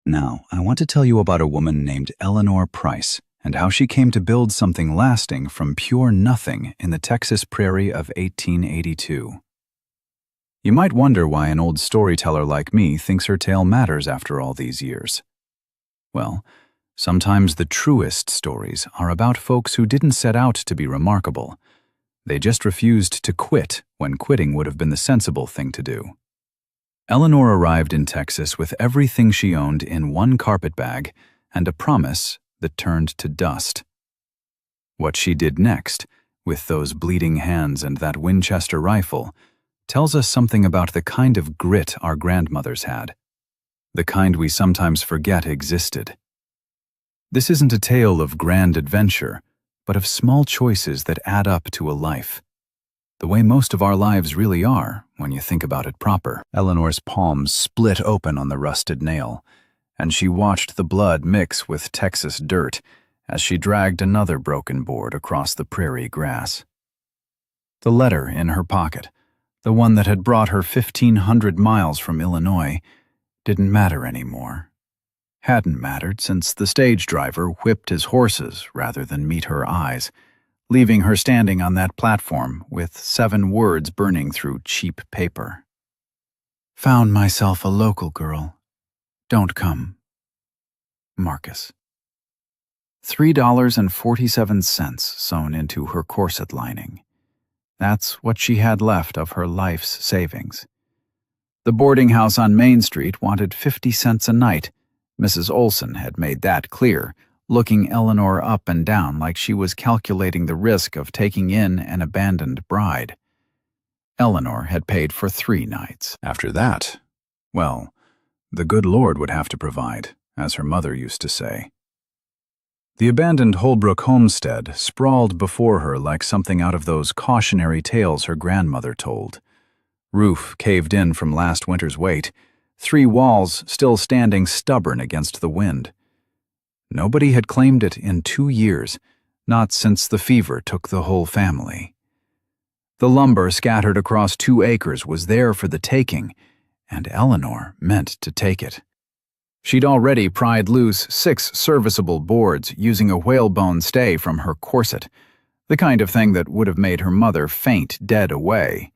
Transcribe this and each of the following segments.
Now, I want to tell you about a woman named Eleanor Price and how she came to build something lasting from pure nothing in the Texas prairie of 1882. You might wonder why an old storyteller like me thinks her tale matters after all these years. Well, sometimes the truest stories are about folks who didn't set out to be remarkable. They just refused to quit when quitting would have been the sensible thing to do. Eleanor arrived in Texas with everything she owned in one carpet bag and a promise that turned to dust. What she did next, with those bleeding hands and that Winchester rifle, tells us something about the kind of grit our grandmothers had, the kind we sometimes forget existed. This isn't a tale of grand adventure, but of small choices that add up to a life. The way most of our lives really are, when you think about it proper. Eleanor's palms split open on the rusted nail, and she watched the blood mix with Texas dirt as she dragged another broken board across the prairie grass. The letter in her pocket, the one that had brought her 1,500 miles from Illinois, didn't matter anymore. Hadn't mattered since the stage driver whipped his horses rather than meet her eyes, leaving her standing on that platform with 7 words burning through cheap paper. Found myself a local girl. Don't come. Marcus. $3.47 sewn into her corset lining. That's what she had left of her life's savings. The boarding house on Main Street wanted 50 cents a night. Mrs. Olson had made that clear, looking Eleanor up and down like she was calculating the risk of taking in an abandoned bride. Eleanor had paid for 3 nights. After that, well, the good Lord would have to provide, as her mother used to say. The abandoned Holbrook homestead sprawled before her like something out of those cautionary tales her grandmother told. Roof caved in from last winter's weight, 3 walls still standing stubborn against the wind. Nobody had claimed it in 2 years, not since the fever took the whole family. The lumber scattered across 2 acres was there for the taking, and Eleanor meant to take it. She'd already pried loose 6 serviceable boards using a whalebone stay from her corset, the kind of thing that would have made her mother faint dead away.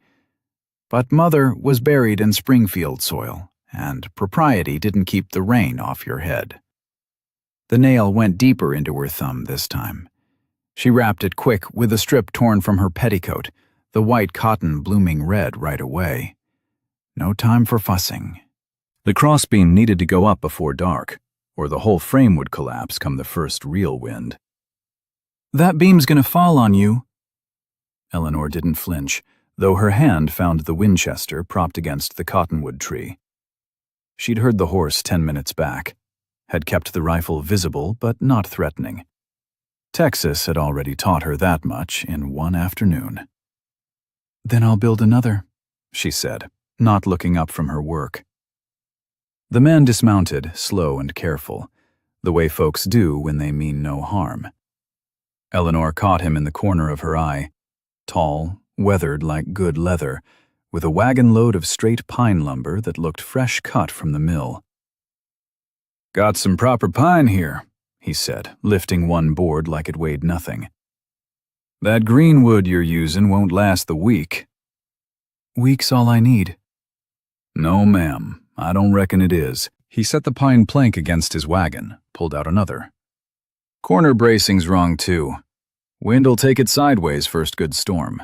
But Mother was buried in Springfield soil, and propriety didn't keep the rain off your head. The nail went deeper into her thumb this time. She wrapped it quick with a strip torn from her petticoat, the white cotton blooming red right away. No time for fussing. The crossbeam needed to go up before dark, or the whole frame would collapse come the first real wind. "That beam's gonna fall on you." Eleanor didn't flinch, though her hand found the Winchester propped against the cottonwood tree. She'd heard the horse 10 minutes back, had kept the rifle visible but not threatening. Texas had already taught her that much in one afternoon. "Then I'll build another," she said, not looking up from her work. The man dismounted, slow and careful, the way folks do when they mean no harm. Eleanor caught him in the corner of her eye, tall, weathered like good leather, with a wagon load of straight pine lumber that looked fresh cut from the mill. "Got some proper pine here," he said, lifting one board like it weighed nothing. "That green wood you're using won't last the week." "Week's all I need." "No, ma'am, I don't reckon it is." He set the pine plank against his wagon, pulled out another. "Corner bracing's wrong too. Wind'll take it sideways first good storm."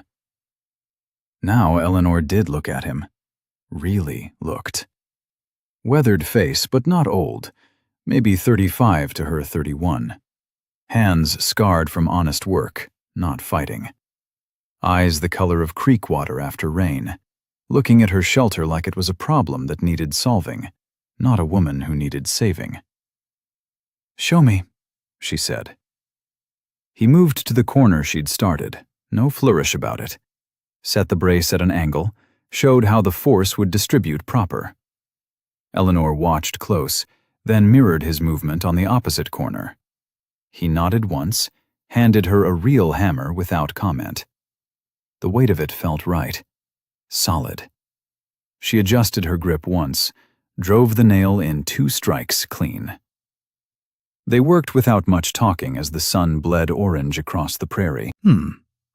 Now Eleanor did look at him. Really looked. Weathered face, but not old. Maybe 35 to her 31. Hands scarred from honest work, not fighting. Eyes the color of creek water after rain, looking at her shelter like it was a problem that needed solving, not a woman who needed saving. "Show me," she said. He moved to the corner she'd started, no flourish about it. Set the brace at an angle, showed how the force would distribute proper. Eleanor watched close, then mirrored his movement on the opposite corner. He nodded once, handed her a real hammer without comment. The weight of it felt right. Solid. She adjusted her grip once, drove the nail in 2 strikes clean. They worked without much talking as the sun bled orange across the prairie.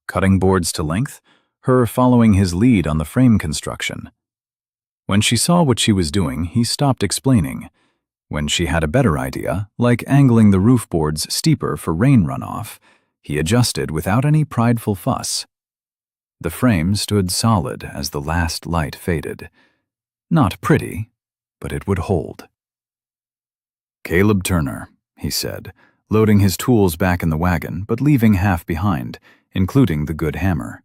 Cutting boards to length, her following his lead on the frame construction. When she saw what she was doing, he stopped explaining. When she had a better idea, like angling the roof boards steeper for rain runoff, he adjusted without any prideful fuss. The frame stood solid as the last light faded. Not pretty, but it would hold. "Caleb Turner," he said, loading his tools back in the wagon, but leaving half behind, including the good hammer.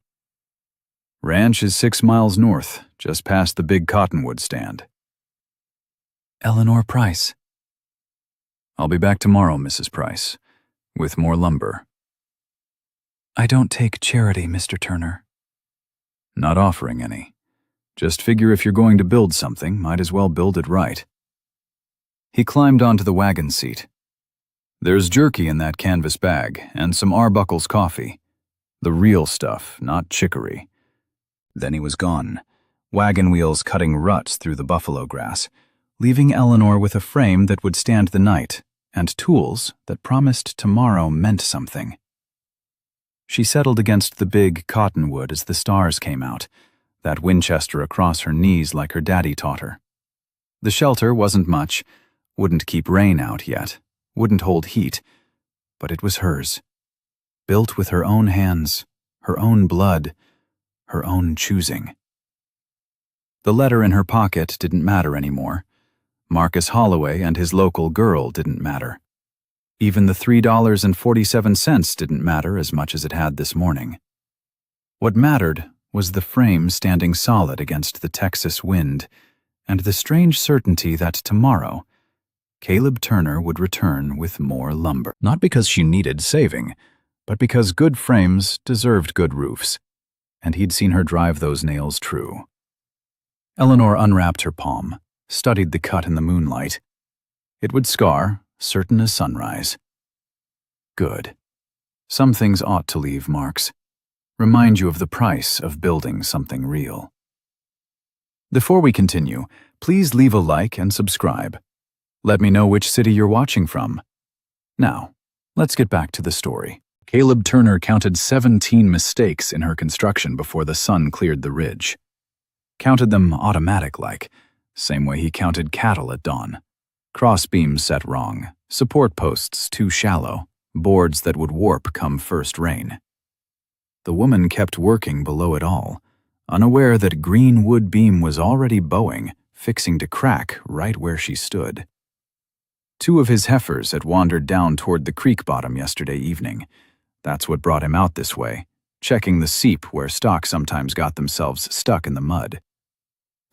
"Ranch is 6 miles north, just past the big cottonwood stand." "Eleanor Price." "I'll be back tomorrow, Mrs. Price, with more lumber." "I don't take charity, Mr. Turner." "Not offering any. Just figure if you're going to build something, might as well build it right." He climbed onto the wagon seat. "There's jerky in that canvas bag, and some Arbuckle's coffee. The real stuff, not chicory." Then he was gone, wagon wheels cutting ruts through the buffalo grass, leaving Eleanor with a frame that would stand the night and tools that promised tomorrow meant something. She settled against the big cottonwood as the stars came out, that Winchester across her knees like her daddy taught her. The shelter wasn't much, wouldn't keep rain out yet, wouldn't hold heat, but it was hers. Built with her own hands, her own blood, her own choosing. The letter in her pocket didn't matter anymore. Marcus Holloway and his local girl didn't matter. Even the $3.47 didn't matter as much as it had this morning. What mattered was the frame standing solid against the Texas wind, and the strange certainty that tomorrow, Caleb Turner would return with more lumber. Not because she needed saving, but because good frames deserved good roofs, and he'd seen her drive those nails true. Eleanor unwrapped her palm, studied the cut in the moonlight. It would scar, certain as sunrise. Good. Some things ought to leave marks. Remind you of the price of building something real. Before we continue, please leave a like and subscribe. Let me know which city you're watching from. Now, let's get back to the story. Caleb Turner counted 17 mistakes in her construction before the sun cleared the ridge. Counted them automatic-like, same way he counted cattle at dawn. Crossbeams set wrong, support posts too shallow, boards that would warp come first rain. The woman kept working below it all, unaware that green wood beam was already bowing, fixing to crack right where she stood. 2 of his heifers had wandered down toward the creek bottom yesterday evening. That's what brought him out this way, checking the seep where stock sometimes got themselves stuck in the mud.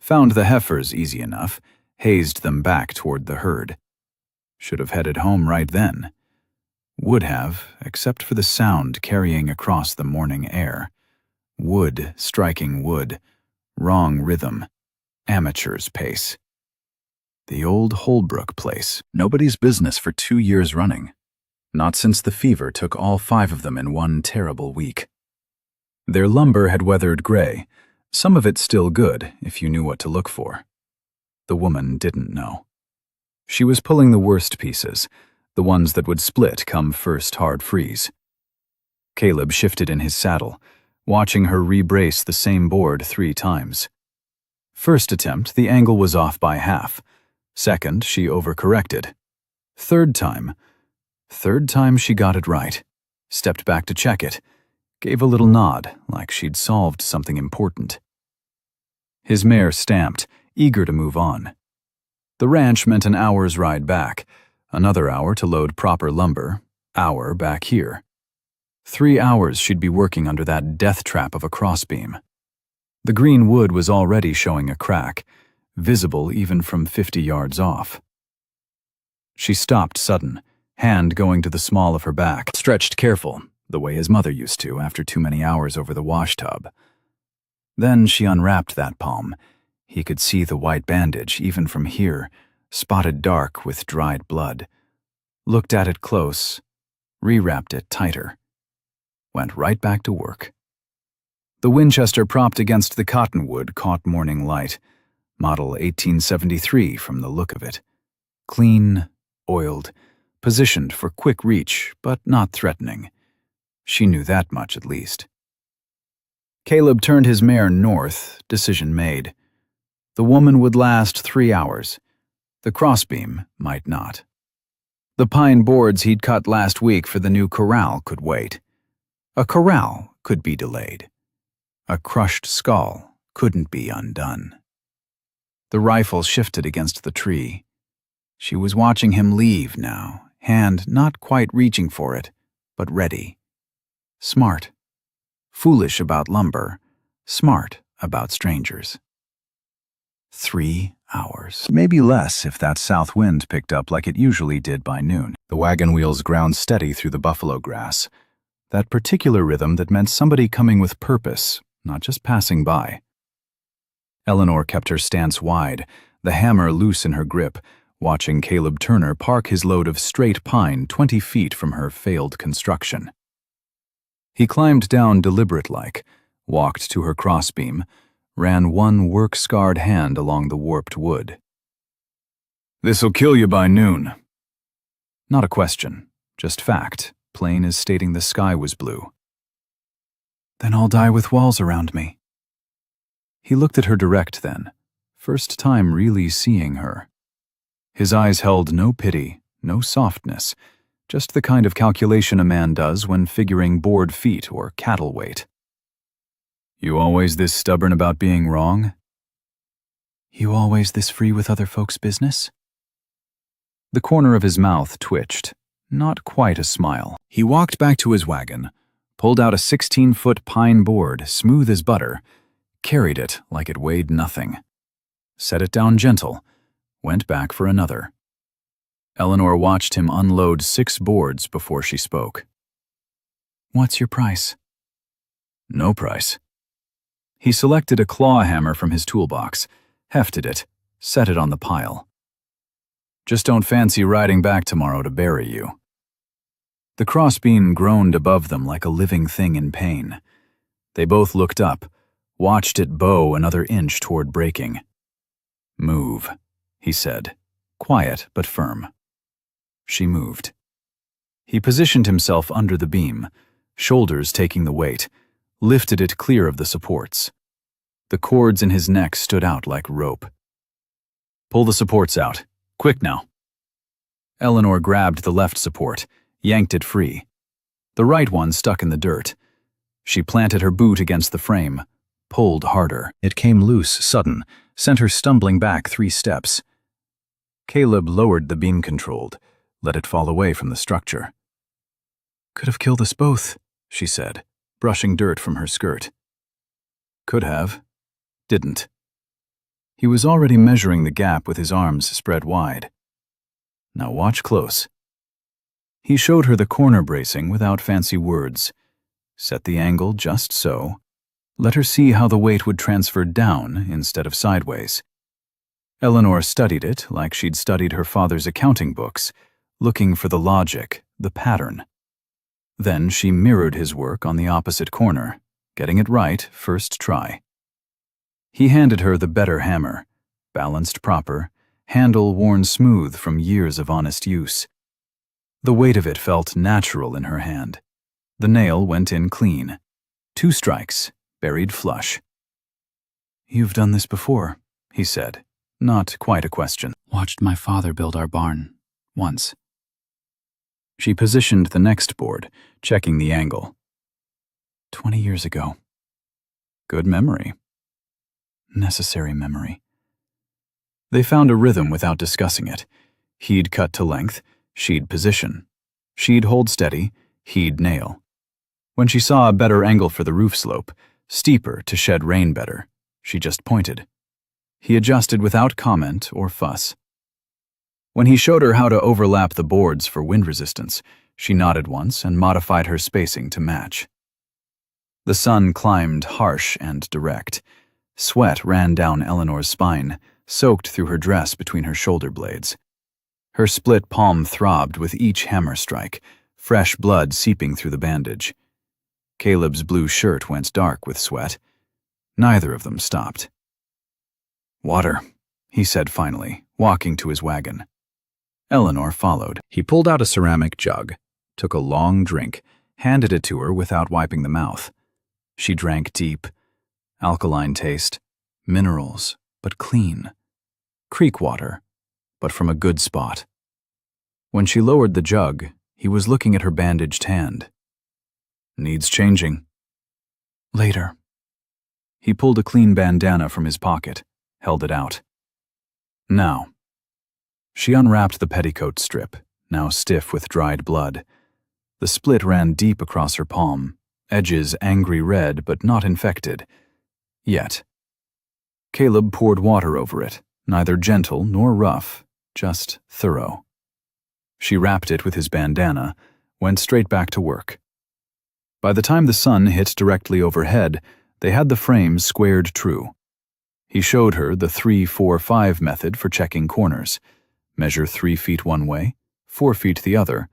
Found the heifers easy enough, hazed them back toward the herd. Should have headed home right then. Would have, except for the sound carrying across the morning air. Wood striking wood. Wrong rhythm. Amateur's pace. The old Holbrook place. Nobody's business for 2 years running. Not since the fever took all 5 of them in one terrible week. Their lumber had weathered gray, some of it still good if you knew what to look for. The woman didn't know. She was pulling the worst pieces, the ones that would split come first hard freeze. Caleb shifted in his saddle, watching her rebrace the same board 3 times. First attempt, the angle was off by half. Second, she overcorrected. Third time she got it right. Stepped back to check it. Gave a little nod, like she'd solved something important. His mare stamped, eager to move on. The ranch meant an hour's ride back, another hour to load proper lumber, hour back here. 3 hours she'd be working under that death trap of a crossbeam. The green wood was already showing a crack, visible even from 50 yards off. She stopped sudden, hand going to the small of her back, stretched careful, the way his mother used to after too many hours over the wash tub. Then she unwrapped that palm. He could see the white bandage, even from here, spotted dark with dried blood. Looked at it close, rewrapped it tighter. Went right back to work. The Winchester propped against the cottonwood caught morning light. model 1873 from the look of it. Clean, oiled, positioned for quick reach, but not threatening. She knew that much at least. Caleb turned his mare north, decision made. The woman would last 3 hours. The crossbeam might not. The pine boards he'd cut last week for the new corral could wait. A corral could be delayed. A crushed skull couldn't be undone. The rifle shifted against the tree. She was watching him leave now, hand not quite reaching for it, but ready. Smart. Foolish about lumber, smart about strangers. 3 hours. Maybe less if that south wind picked up like it usually did by noon. The wagon wheels ground steady through the buffalo grass. That particular rhythm that meant somebody coming with purpose, not just passing by. Eleanor kept her stance wide, the hammer loose in her grip, watching Caleb Turner park his load of straight pine 20 feet from her failed construction. He climbed down deliberate-like, walked to her crossbeam, ran one work-scarred hand along the warped wood. "This'll kill you by noon." Not a question, just fact, plain as stating the sky was blue. "Then I'll die with walls around me." He looked at her direct then, first time really seeing her. His eyes held no pity, no softness, just the kind of calculation a man does when figuring board feet or cattle weight. "You always this stubborn about being wrong?" "You always this free with other folks' business?" The corner of his mouth twitched, not quite a smile. He walked back to his wagon, pulled out a 16-foot pine board, smooth as butter, carried it like it weighed nothing, set it down gentle, went back for another. Eleanor watched him unload 6 boards before she spoke. "What's your price?" "No price." He selected a claw hammer from his toolbox, hefted it, set it on the pile. "Just don't fancy riding back tomorrow to bury you." The crossbeam groaned above them like a living thing in pain. They both looked up, watched it bow another inch toward breaking. "Move," he said, quiet but firm. She moved. He positioned himself under the beam, shoulders taking the weight, lifted it clear of the supports. The cords in his neck stood out like rope. "Pull the supports out. Quick now." Eleanor grabbed the left support, yanked it free. The right one stuck in the dirt. She planted her boot against the frame, pulled harder. It came loose, sudden, sent her stumbling back 3 steps. Caleb lowered the beam-controlled, let it fall away from the structure. "Could have killed us both," she said, brushing dirt from her skirt. "Could have. Didn't." He was already measuring the gap with his arms spread wide. "Now watch close." He showed her the corner bracing without fancy words. Set the angle just so. Let her see how the weight would transfer down instead of sideways. Eleanor studied it like she'd studied her father's accounting books, looking for the logic, the pattern. Then she mirrored his work on the opposite corner, getting it right first try. He handed her the better hammer, balanced proper, handle worn smooth from years of honest use. The weight of it felt natural in her hand. The nail went in clean. 2 strikes, buried flush. "You've done this before," he said, not quite a question. "Watched my father build our barn, once." She positioned the next board, checking the angle. 20 years ago. Good memory. Necessary memory. They found a rhythm without discussing it. He'd cut to length, she'd position. She'd hold steady, he'd nail. When she saw a better angle for the roof slope, steeper to shed rain better, she just pointed. He adjusted without comment or fuss. When he showed her how to overlap the boards for wind resistance, she nodded once and modified her spacing to match. The sun climbed harsh and direct. Sweat ran down Eleanor's spine, soaked through her dress between her shoulder blades. Her split palm throbbed with each hammer strike, fresh blood seeping through the bandage. Caleb's blue shirt went dark with sweat. Neither of them stopped. "Water," he said finally, walking to his wagon. Eleanor followed. He pulled out a ceramic jug, took a long drink, handed it to her without wiping the mouth. She drank deep. Alkaline taste. Minerals, but clean. Creek water, but from a good spot. When she lowered the jug, he was looking at her bandaged hand. "Needs changing." "Later." He pulled a clean bandana from his pocket, held it out. "Now." She unwrapped the petticoat strip, now stiff with dried blood. The split ran deep across her palm, edges angry red but not infected. Yet. Caleb poured water over it, neither gentle nor rough, just thorough. She wrapped it with his bandana, went straight back to work. By the time the sun hit directly overhead, they had the frames squared true. He showed her the 3-4-5 method for checking corners. Measure 3 feet one way, 4 feet the other,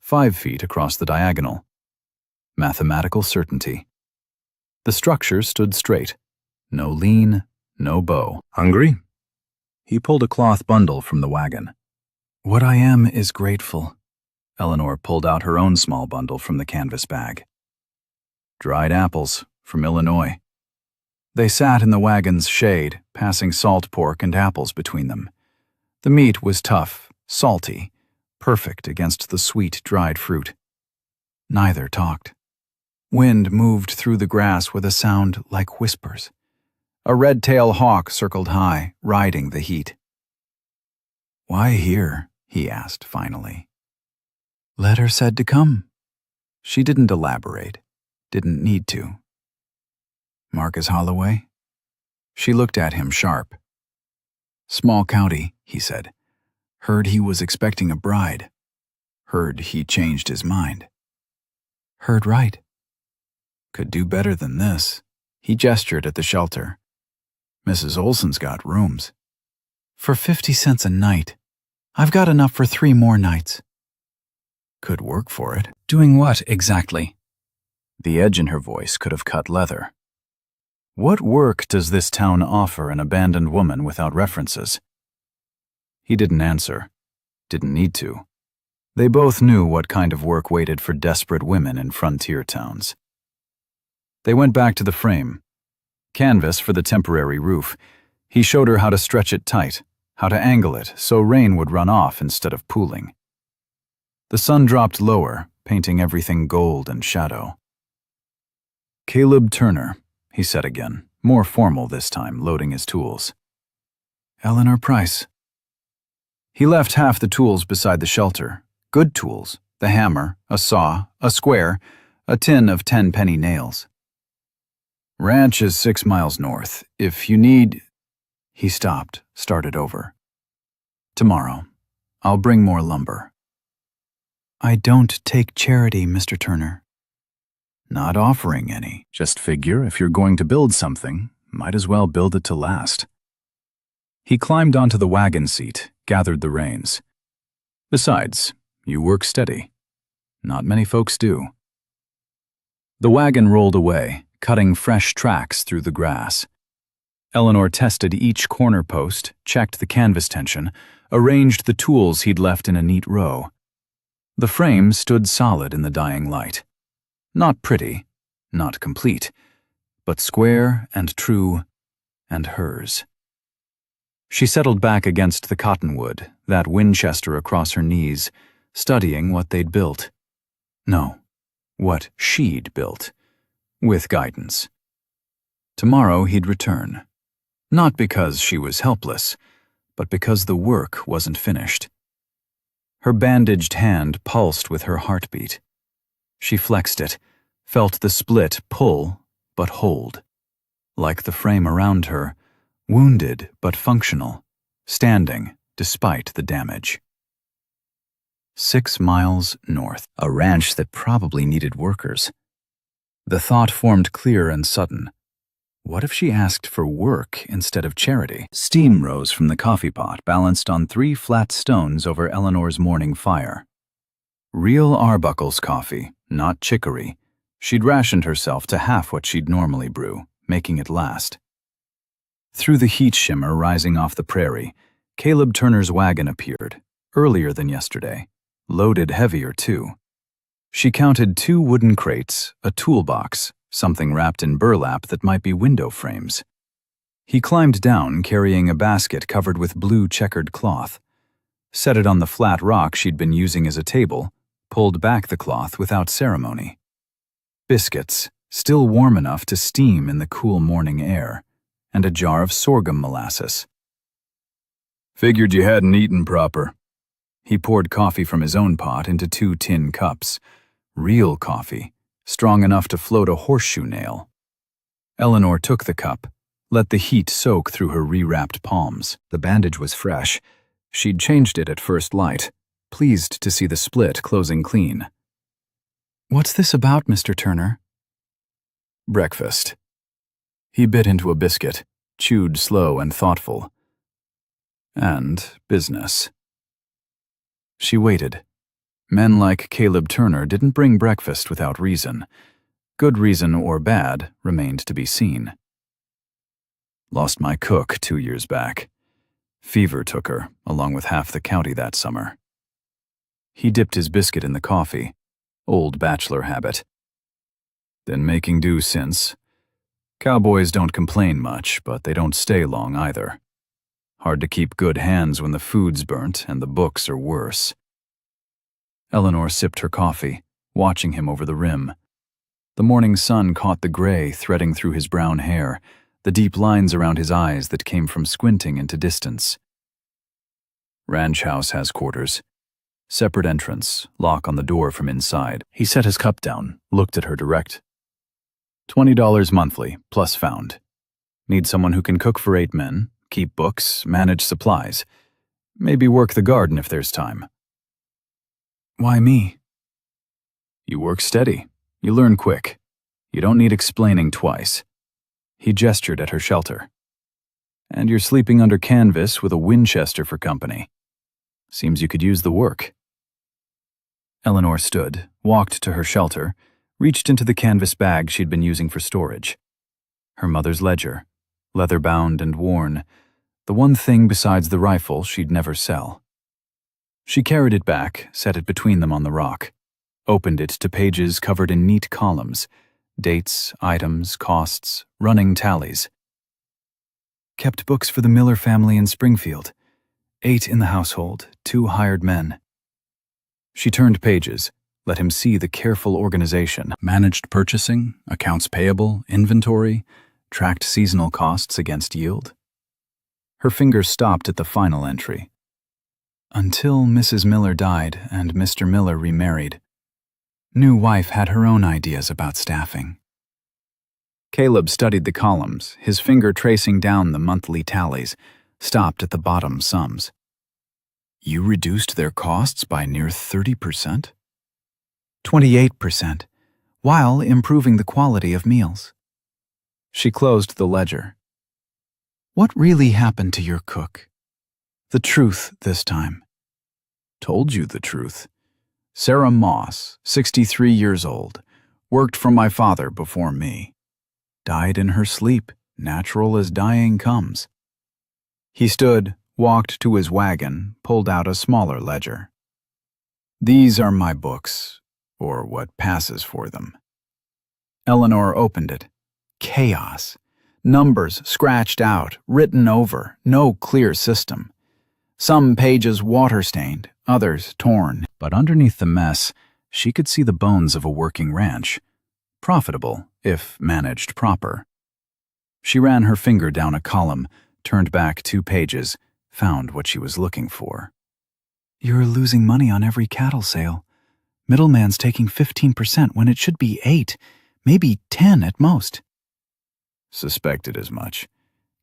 5 feet across the diagonal. Mathematical certainty. The structure stood straight. No lean, no bow. "Hungry?" He pulled a cloth bundle from the wagon. "What I am is grateful." Eleanor pulled out her own small bundle from the canvas bag. "Dried apples, from Illinois." They sat in the wagon's shade, passing salt pork and apples between them. The meat was tough, salty, perfect against the sweet, dried fruit. Neither talked. Wind moved through the grass with a sound like whispers. A red-tailed hawk circled high, riding the heat. "Why here?" he asked finally. "Letter said to come." She didn't elaborate, didn't need to. "Marcus Holloway?" She looked at him sharp. "Small county," he said. "Heard he was expecting a bride. Heard he changed his mind." "Heard right." "Could do better than this." He gestured at the shelter. "Mrs. Olson's got rooms." "For 50 cents a night. I've got enough for 3 more nights." "Could work for it." "Doing what, exactly?" The edge in her voice could have cut leather. "What work does this town offer an abandoned woman without references?" He didn't answer. Didn't need to. They both knew what kind of work waited for desperate women in frontier towns. They went back to the frame. Canvas for the temporary roof. He showed her how to stretch it tight, how to angle it so rain would run off instead of pooling. The sun dropped lower, painting everything gold and shadow. "Caleb Turner," he said again, more formal this time, loading his tools. "Eleanor Price." He left half the tools beside the shelter. Good tools, the hammer, a saw, a square, a tin of 10-penny nails. "Ranch is 6 miles north. If you need—" He stopped, started over. "Tomorrow. I'll bring more lumber." "I don't take charity, Mr. Turner." "Not offering any. Just figure if you're going to build something, might as well build it to last." He climbed onto the wagon seat, gathered the reins. "Besides, you work steady. Not many folks do." The wagon rolled away, cutting fresh tracks through the grass. Eleanor tested each corner post, checked the canvas tension, arranged the tools he'd left in a neat row. The frame stood solid in the dying light. Not pretty, not complete, but square and true and hers. She settled back against the cottonwood, that Winchester across her knees, studying what they'd built. No, what she'd built. With guidance. Tomorrow he'd return. Not because she was helpless, but because the work wasn't finished. Her bandaged hand pulsed with her heartbeat. She flexed it, felt the split pull but hold. Like the frame around her, wounded but functional, standing despite the damage. 6 miles north, a ranch that probably needed workers. The thought formed clear and sudden. What if she asked for work instead of charity? Steam rose from the coffee pot balanced on 3 flat stones over Eleanor's morning fire. Real Arbuckle's coffee, not chicory. She'd rationed herself to half what she'd normally brew, making it last. Through the heat shimmer rising off the prairie, Caleb Turner's wagon appeared, earlier than yesterday, loaded heavier too. She counted 2 wooden crates, a toolbox, something wrapped in burlap that might be window frames. He climbed down carrying a basket covered with blue checkered cloth, set it on the flat rock she'd been using as a table, pulled back the cloth without ceremony. Biscuits, still warm enough to steam in the cool morning air, and a jar of sorghum molasses. Figured you hadn't eaten proper. He poured coffee from his own pot into 2 tin cups. Real coffee, strong enough to float a horseshoe nail. Eleanor took the cup, let the heat soak through her rewrapped palms. The bandage was fresh. She'd changed it at first light, pleased to see the split closing clean. "What's this about, Mr. Turner?" "Breakfast." He bit into a biscuit, chewed slow and thoughtful. "And business." She waited. Men like Caleb Turner didn't bring breakfast without reason. Good reason or bad remained to be seen. "Lost my cook 2 years back. Fever took her, along with half the county that summer." He dipped his biscuit in the coffee. Old bachelor habit. "Been making do since. Cowboys don't complain much, but they don't stay long either. Hard to keep good hands when the food's burnt and the books are worse." Eleanor sipped her coffee, watching him over the rim. The morning sun caught the gray threading through his brown hair, the deep lines around his eyes that came from squinting into distance. "Ranch house has quarters. Separate entrance, lock on the door from inside." He set his cup down, looked at her direct. $20 monthly, plus found. Need someone who can cook for 8 men, keep books, manage supplies. Maybe work the garden if there's time. "Why me?" "You work steady. You learn quick. You don't need explaining twice." He gestured at her shelter. "And you're sleeping under canvas with a Winchester for company. Seems you could use the work." Eleanor stood, walked to her shelter, reached into the canvas bag she'd been using for storage. Her mother's ledger, leather-bound and worn, the one thing besides the rifle she'd never sell. She carried it back, set it between them on the rock, opened it to pages covered in neat columns, dates, items, costs, running tallies. Kept books for the Miller family in Springfield. 8 in the household, 2 hired men. She turned pages, let him see the careful organization, managed purchasing, accounts payable, inventory, tracked seasonal costs against yield. Her fingers stopped at the final entry. "Until Mrs. Miller died and Mr. Miller remarried. New wife had her own ideas about staffing." Caleb studied the columns, his finger tracing down the monthly tallies, stopped at the bottom sums. "You reduced their costs by near 30%? 28%, while improving the quality of meals." She closed the ledger. "What really happened to your cook? The truth this time." "Told you the truth. Sarah Moss, 63 years old, worked for my father before me. Died in her sleep, natural as dying comes." He stood, walked to his wagon, pulled out a smaller ledger. "These are my books, or what passes for them." Eleanor opened it. Chaos. Numbers scratched out, written over, no clear system. Some pages water-stained, others torn. But underneath the mess, she could see the bones of a working ranch. Profitable, if managed proper. She ran her finger down a column, turned back 2 pages, found what she was looking for. "You're losing money on every cattle sale. Middleman's taking 15% when it should be 8, maybe 10 at most." "Suspected as much.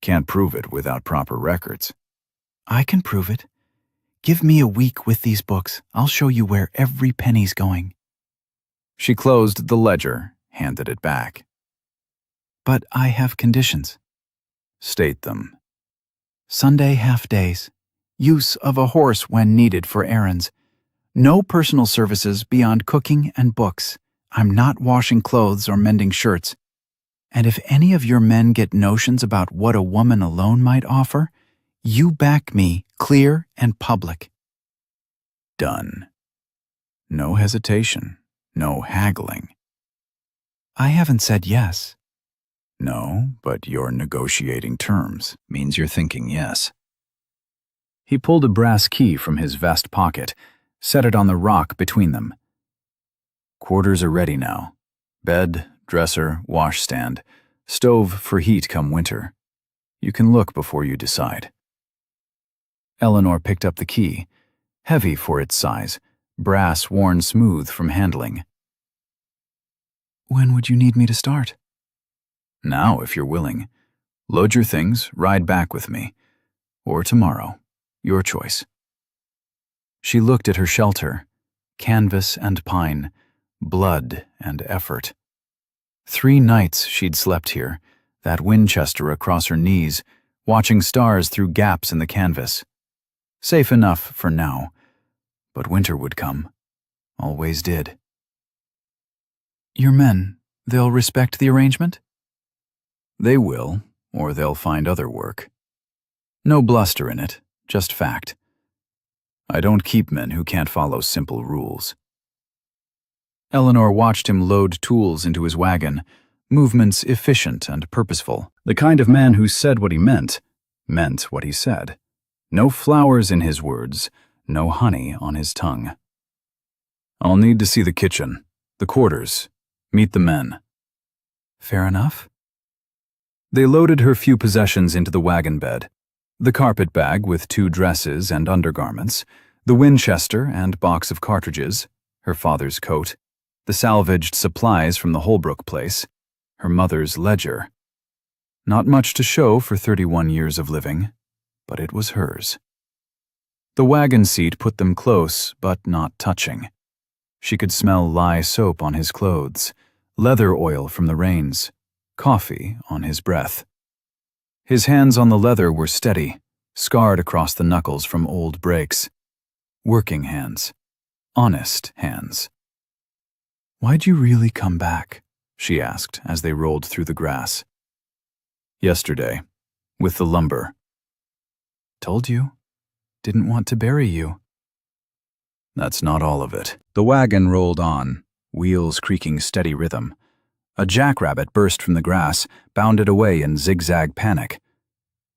Can't prove it without proper records." "I can prove it. Give me a week with these books. I'll show you where every penny's going." She closed the ledger, handed it back. "But I have conditions." "State them." "Sunday half-days. Use of a horse when needed for errands. No personal services beyond cooking and books. I'm not washing clothes or mending shirts. And if any of your men get notions about what a woman alone might offer, you back me, clear and public." Done. No hesitation, no haggling. "I haven't said yes." "No, but your negotiating terms means you're thinking yes." He pulled a brass key from his vest pocket, set it on the rock between them. "Quarters are ready now. Bed, dresser, washstand, stove for heat come winter. You can look before you decide." Eleanor picked up the key, heavy for its size, brass worn smooth from handling. "When would you need me to start?" "Now, if you're willing. Load your things, ride back with me. Or tomorrow. Your choice." She looked at her shelter, canvas and pine, blood and effort. 3 nights she'd slept here, that Winchester across her knees, watching stars through gaps in the canvas. Safe enough for now, but winter would come. Always did. "Your men, they'll respect the arrangement?" "They will, or they'll find other work. No bluster in it, just fact. I don't keep men who can't follow simple rules." Eleanor watched him load tools into his wagon, movements efficient and purposeful. The kind of man who said what he meant what he said. No flowers in his words, no honey on his tongue. "I'll need to see the kitchen, the quarters, meet the men." "Fair enough." They loaded her few possessions into the wagon bed. The carpet bag with 2 dresses and undergarments, the Winchester and box of cartridges, her father's coat, the salvaged supplies from the Holbrook place, her mother's ledger. Not much to show for 31 years of living, but it was hers. The wagon seat put them close, but not touching. She could smell lye soap on his clothes, leather oil from the rains, coffee on his breath. His hands on the leather were steady, scarred across the knuckles from old breaks. Working hands. Honest hands. "Why'd you really come back?" she asked as they rolled through the grass. "Yesterday, with the lumber." "Told you. Didn't want to bury you." "That's not all of it." The wagon rolled on, wheels creaking steady rhythm. A jackrabbit burst from the grass, bounded away in zigzag panic.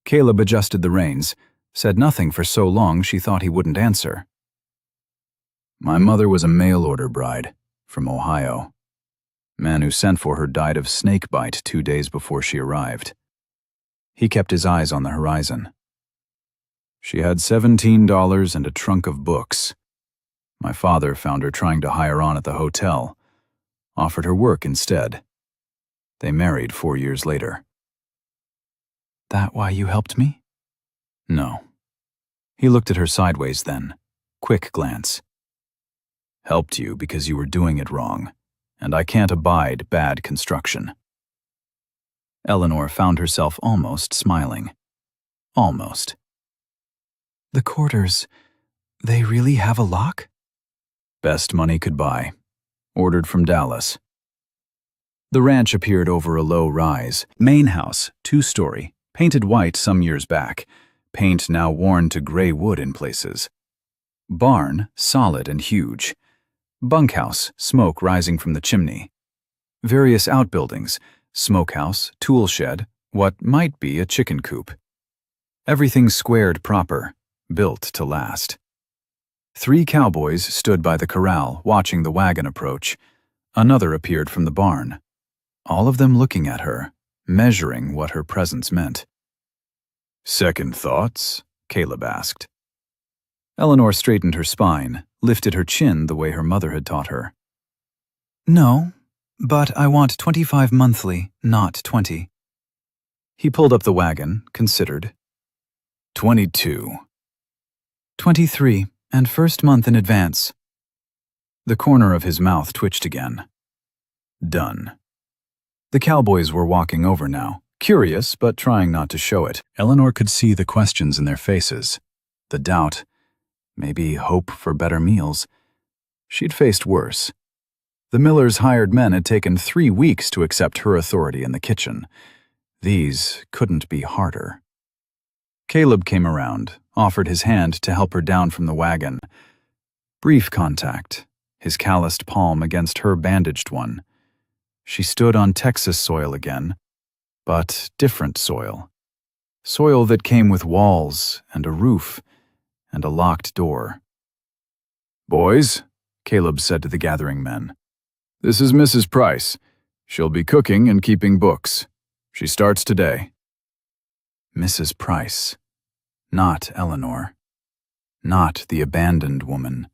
Caleb adjusted the reins, said nothing for so long she thought he wouldn't answer. "My mother was a mail-order bride, from Ohio. Man who sent for her died of snake bite 2 days before she arrived." He kept his eyes on the horizon. "She had $17 and a trunk of books. My father found her trying to hire on at the hotel, offered her work instead. They married 4 years later." "That why you helped me?" "No." He looked at her sideways then, quick glance. "Helped you because you were doing it wrong, and I can't abide bad construction." Eleanor found herself almost smiling. Almost. "The quarters, they really have a lock?" "Best money could buy. Ordered from Dallas." The ranch appeared over a low rise. Main house, 2-story, painted white some years back, paint now worn to gray wood in places. Barn, solid and huge. Bunkhouse, smoke rising from the chimney. Various outbuildings, smokehouse, tool shed, what might be a chicken coop. Everything squared proper, built to last. 3 cowboys stood by the corral, watching the wagon approach. Another appeared from the barn. All of them looking at her, measuring what her presence meant. "Second thoughts?" Caleb asked. Eleanor straightened her spine, lifted her chin the way her mother had taught her. "No, but I want 25 monthly, not 20. He pulled up the wagon, considered. 22. 23, and first month in advance." The corner of his mouth twitched again. Done. The cowboys were walking over now, curious but trying not to show it. Eleanor could see the questions in their faces, the doubt, maybe hope for better meals. She'd faced worse. The miller's hired men had taken 3 weeks to accept her authority in the kitchen. These couldn't be harder. Caleb came around, offered his hand to help her down from the wagon. Brief contact, his calloused palm against her bandaged one. She stood on Texas soil again, but different soil. Soil that came with walls and a roof and a locked door. "Boys," Caleb said to the gathering men, "this is Mrs. Price. She'll be cooking and keeping books. She starts today." Mrs. Price. Not Eleanor. Not the abandoned woman.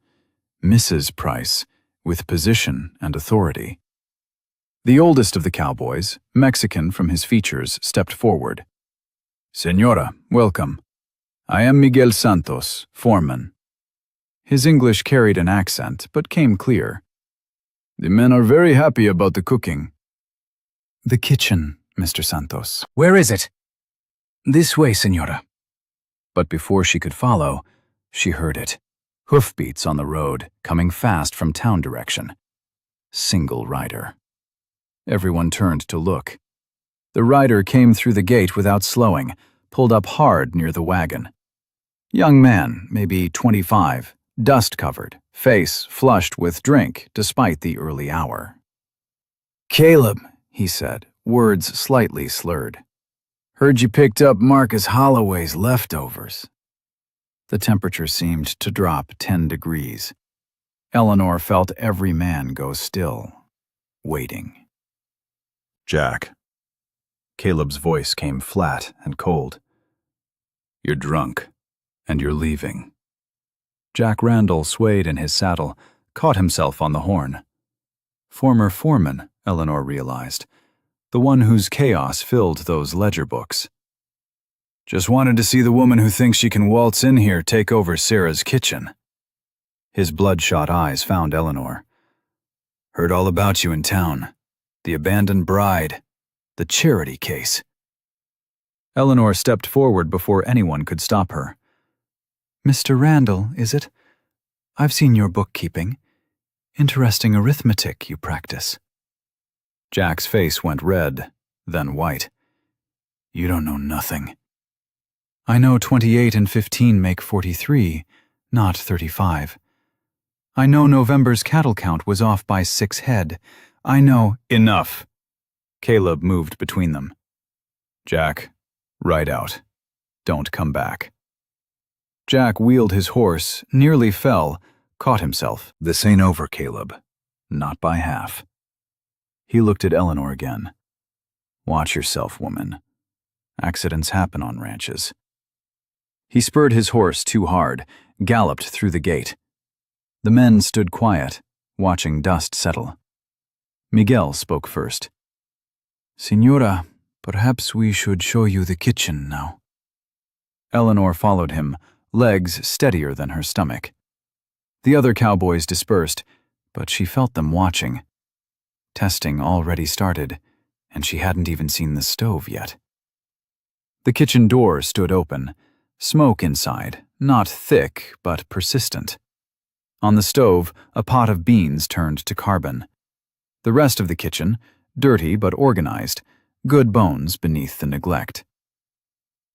Mrs. Price, with position and authority. The oldest of the cowboys, Mexican from his features, stepped forward. "Señora, welcome. I am Miguel Santos, foreman." His English carried an accent, but came clear. "The men are very happy about the cooking." "The kitchen, Mr. Santos." "Where is it?" "This way, señora." But before she could follow, she heard it. Hoofbeats on the road, coming fast from town direction. Single rider. Everyone turned to look. The rider came through the gate without slowing, pulled up hard near the wagon. Young man, maybe 25, dust-covered, face flushed with drink despite the early hour. "Caleb," he said, words slightly slurred. "Heard you picked up Marcus Holloway's leftovers." The temperature seemed to drop 10 degrees. Eleanor felt every man go still, waiting. "Jack." Caleb's voice came flat and cold. "You're drunk, and you're leaving." Jack Randall swayed in his saddle, caught himself on the horn. Former foreman, Eleanor realized, the one whose chaos filled those ledger books. "Just wanted to see the woman who thinks she can waltz in here take over Sarah's kitchen." His bloodshot eyes found Eleanor. "Heard all about you in town. The abandoned bride. The charity case." Eleanor stepped forward before anyone could stop her. "Mr. Randall, is it? I've seen your bookkeeping. Interesting arithmetic you practice." Jack's face went red, then white. "You don't know nothing." "I know 28 and 15 make 43, not 35. I know November's cattle count was off by 6 head. I know—" "Enough." Caleb moved between them. "Jack, ride out. Don't come back." Jack wheeled his horse, nearly fell, caught himself. "This ain't over, Caleb. Not by half." He looked at Eleanor again. "Watch yourself, woman. Accidents happen on ranches." He spurred his horse too hard, galloped through the gate. The men stood quiet, watching dust settle. Miguel spoke first. "Señora, perhaps we should show you the kitchen now." Eleanor followed him, legs steadier than her stomach. The other cowboys dispersed, but she felt them watching. Testing already started, and she hadn't even seen the stove yet. The kitchen door stood open, smoke inside, not thick but persistent. On the stove, a pot of beans turned to carbon. The rest of the kitchen, dirty but organized, good bones beneath the neglect.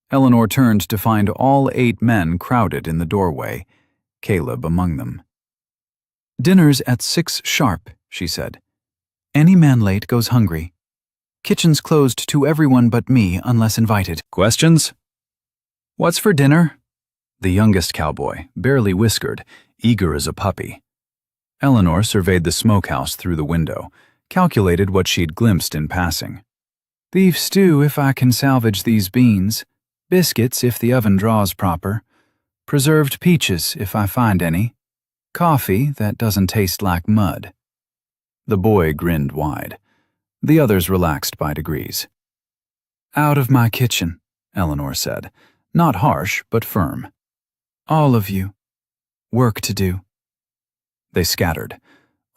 Eleanor turned to find all 8 men crowded in the doorway, Caleb among them. "Dinner's at 6 sharp," she said. "Any man late goes hungry. Kitchen's closed to everyone but me unless invited." "Questions?" "What's for dinner?" The youngest cowboy, barely whiskered, eager as a puppy. Eleanor surveyed the smokehouse through the window, calculated what she'd glimpsed in passing. "Beef stew if I can salvage these beans. Biscuits if the oven draws proper. Preserved peaches if I find any. Coffee that doesn't taste like mud." The boy grinned wide. The others relaxed by degrees. "Out of my kitchen," Eleanor said, not harsh but firm. "All of you. Work to do." They scattered,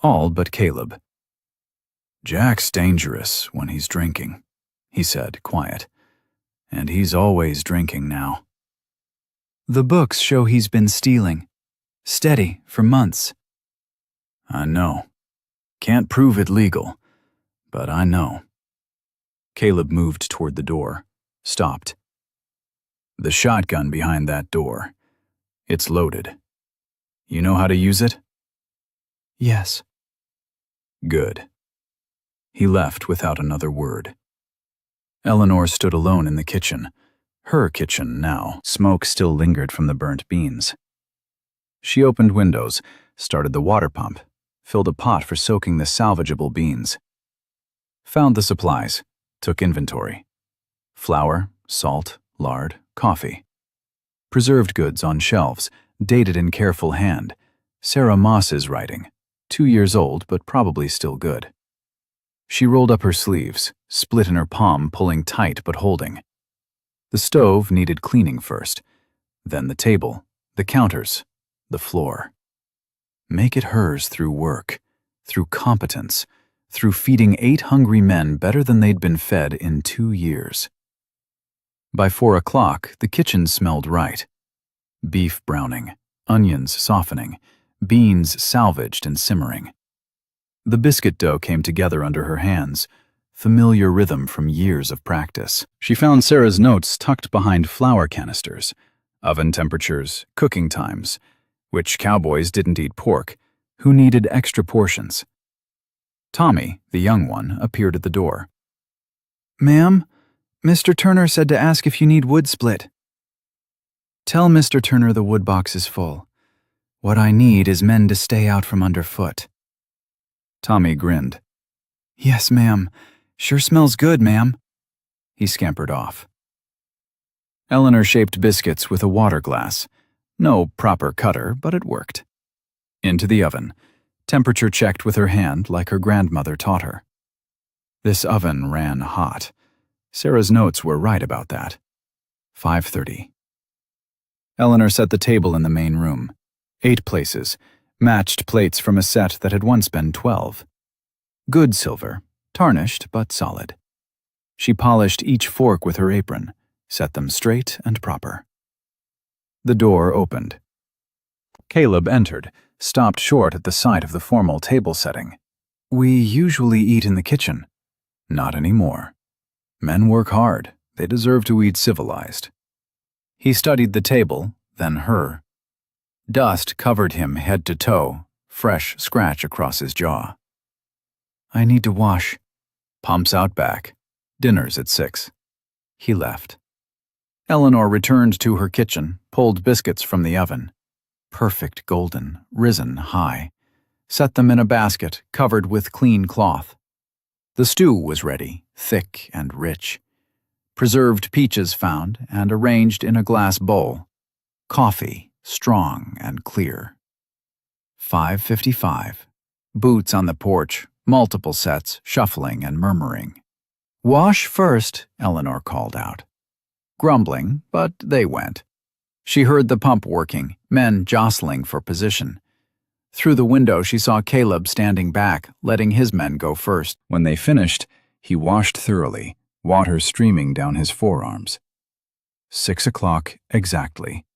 all but Caleb. "Jack's dangerous when he's drinking," he said, quiet. "And he's always drinking now." "The books show he's been stealing. Steady for months." "I know. Can't prove it legal, but I know. Caleb moved toward the door, stopped. The shotgun behind that door. It's loaded. You know how to use it? Yes. Good. He left without another word. Eleanor stood alone in the kitchen. Her kitchen now. Smoke still lingered from the burnt beans. She opened windows, started the water pump, filled a pot for soaking the salvageable beans. Found the supplies, took inventory. Flour, salt, lard, coffee. Preserved goods on shelves, dated in careful hand. Sarah Moss's writing, 2 years old but probably still good. She rolled up her sleeves, split in her palm, pulling tight but holding. The stove needed cleaning first, then the table, the counters, the floor. Make it hers through work, through competence, through feeding 8 hungry men better than they'd been fed in 2 years. By 4 o'clock, the kitchen smelled right. Beef browning, onions softening, beans salvaged and simmering. The biscuit dough came together under her hands, familiar rhythm from years of practice. She found Sarah's notes tucked behind flour canisters, oven temperatures, cooking times, which cowboys didn't eat pork, who needed extra portions. Tommy, the young one, appeared at the door. "Ma'am, Mr. Turner said to ask if you need wood split." "Tell Mr. Turner the wood box is full. What I need is men to stay out from underfoot." Tommy grinned. "Yes, ma'am. Sure smells good, ma'am." He scampered off. Eleanor shaped biscuits with a water glass. No proper cutter, but it worked. Into the oven, temperature checked with her hand like her grandmother taught her. This oven ran hot. Sarah's notes were right about that. 5:30. Eleanor set the table in the main room. 8 places, matched plates from a set that had once been 12. Good silver, tarnished but solid. She polished each fork with her apron, set them straight and proper. The door opened. Caleb entered, stopped short at the sight of the formal table setting. "We usually eat in the kitchen." "Not anymore. Men work hard. They deserve to eat civilized." He studied the table, then her. Dust covered him head to toe, fresh scratch across his jaw. "I need to wash." "Pumps out back. Dinner's at 6. He left. Eleanor returned to her kitchen, pulled biscuits from the oven. Perfect golden, risen high. Set them in a basket, covered with clean cloth. The stew was ready, thick and rich. Preserved peaches found and arranged in a glass bowl. Coffee, strong and clear. 5:55. Boots on the porch, multiple sets, shuffling and murmuring. "Wash first," Eleanor called out. Grumbling, but they went. She heard the pump working, men jostling for position. Through the window she saw Caleb standing back, letting his men go first. When they finished, he washed thoroughly, water streaming down his forearms. 6 o'clock exactly.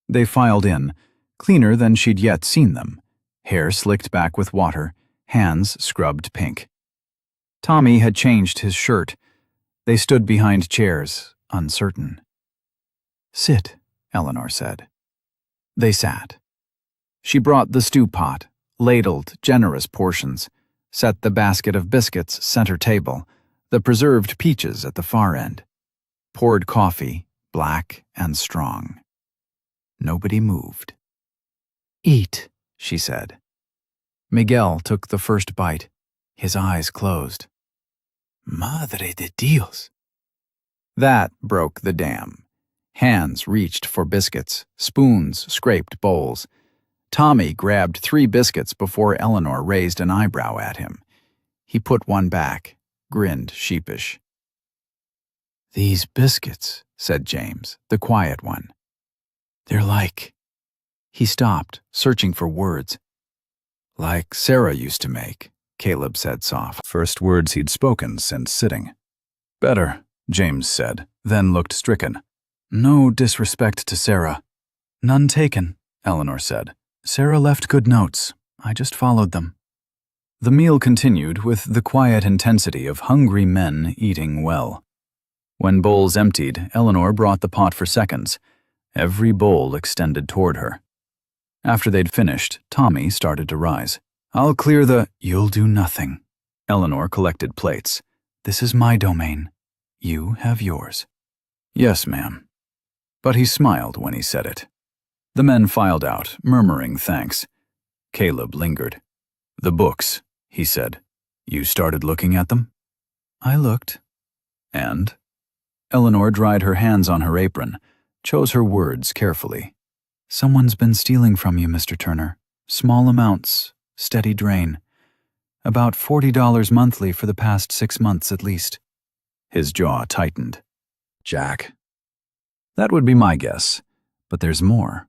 They filed in, cleaner than she'd yet seen them, hair slicked back with water, hands scrubbed pink. Tommy had changed his shirt. They stood behind chairs, uncertain. "Sit," Eleanor said. They sat. She brought the stew pot, ladled generous portions, set the basket of biscuits center table, the preserved peaches at the far end. Poured coffee, black and strong. Nobody moved. "Eat," she said. Miguel took the first bite, his eyes closed. "Madre de Dios." That broke the dam. Hands reached for biscuits, spoons scraped bowls. Tommy grabbed 3 biscuits before Eleanor raised an eyebrow at him. He put one back, grinned sheepish. "These biscuits," said James, the quiet one. "They're like..." He stopped, searching for words. "Like Sarah used to make," Caleb said soft. First words he'd spoken since sitting. "Better," James said, then looked stricken. "No disrespect to Sarah." "None taken," Eleanor said. "Sarah left good notes. I just followed them." The meal continued with the quiet intensity of hungry men eating well. When bowls emptied, Eleanor brought the pot for seconds. Every bowl extended toward her. After they'd finished, Tommy started to rise. "I'll clear the—" "You'll do nothing." Eleanor collected plates. "This is my domain. You have yours." "Yes, ma'am." But he smiled when he said it. The men filed out, murmuring thanks. Caleb lingered. "The books," he said. "You started looking at them?" "I looked." "And?" Eleanor dried her hands on her apron, chose her words carefully. "Someone's been stealing from you, Mr. Turner. Small amounts, steady drain. About $40 monthly for the past 6 months at least." His jaw tightened. "Jack?" "That would be my guess, but there's more."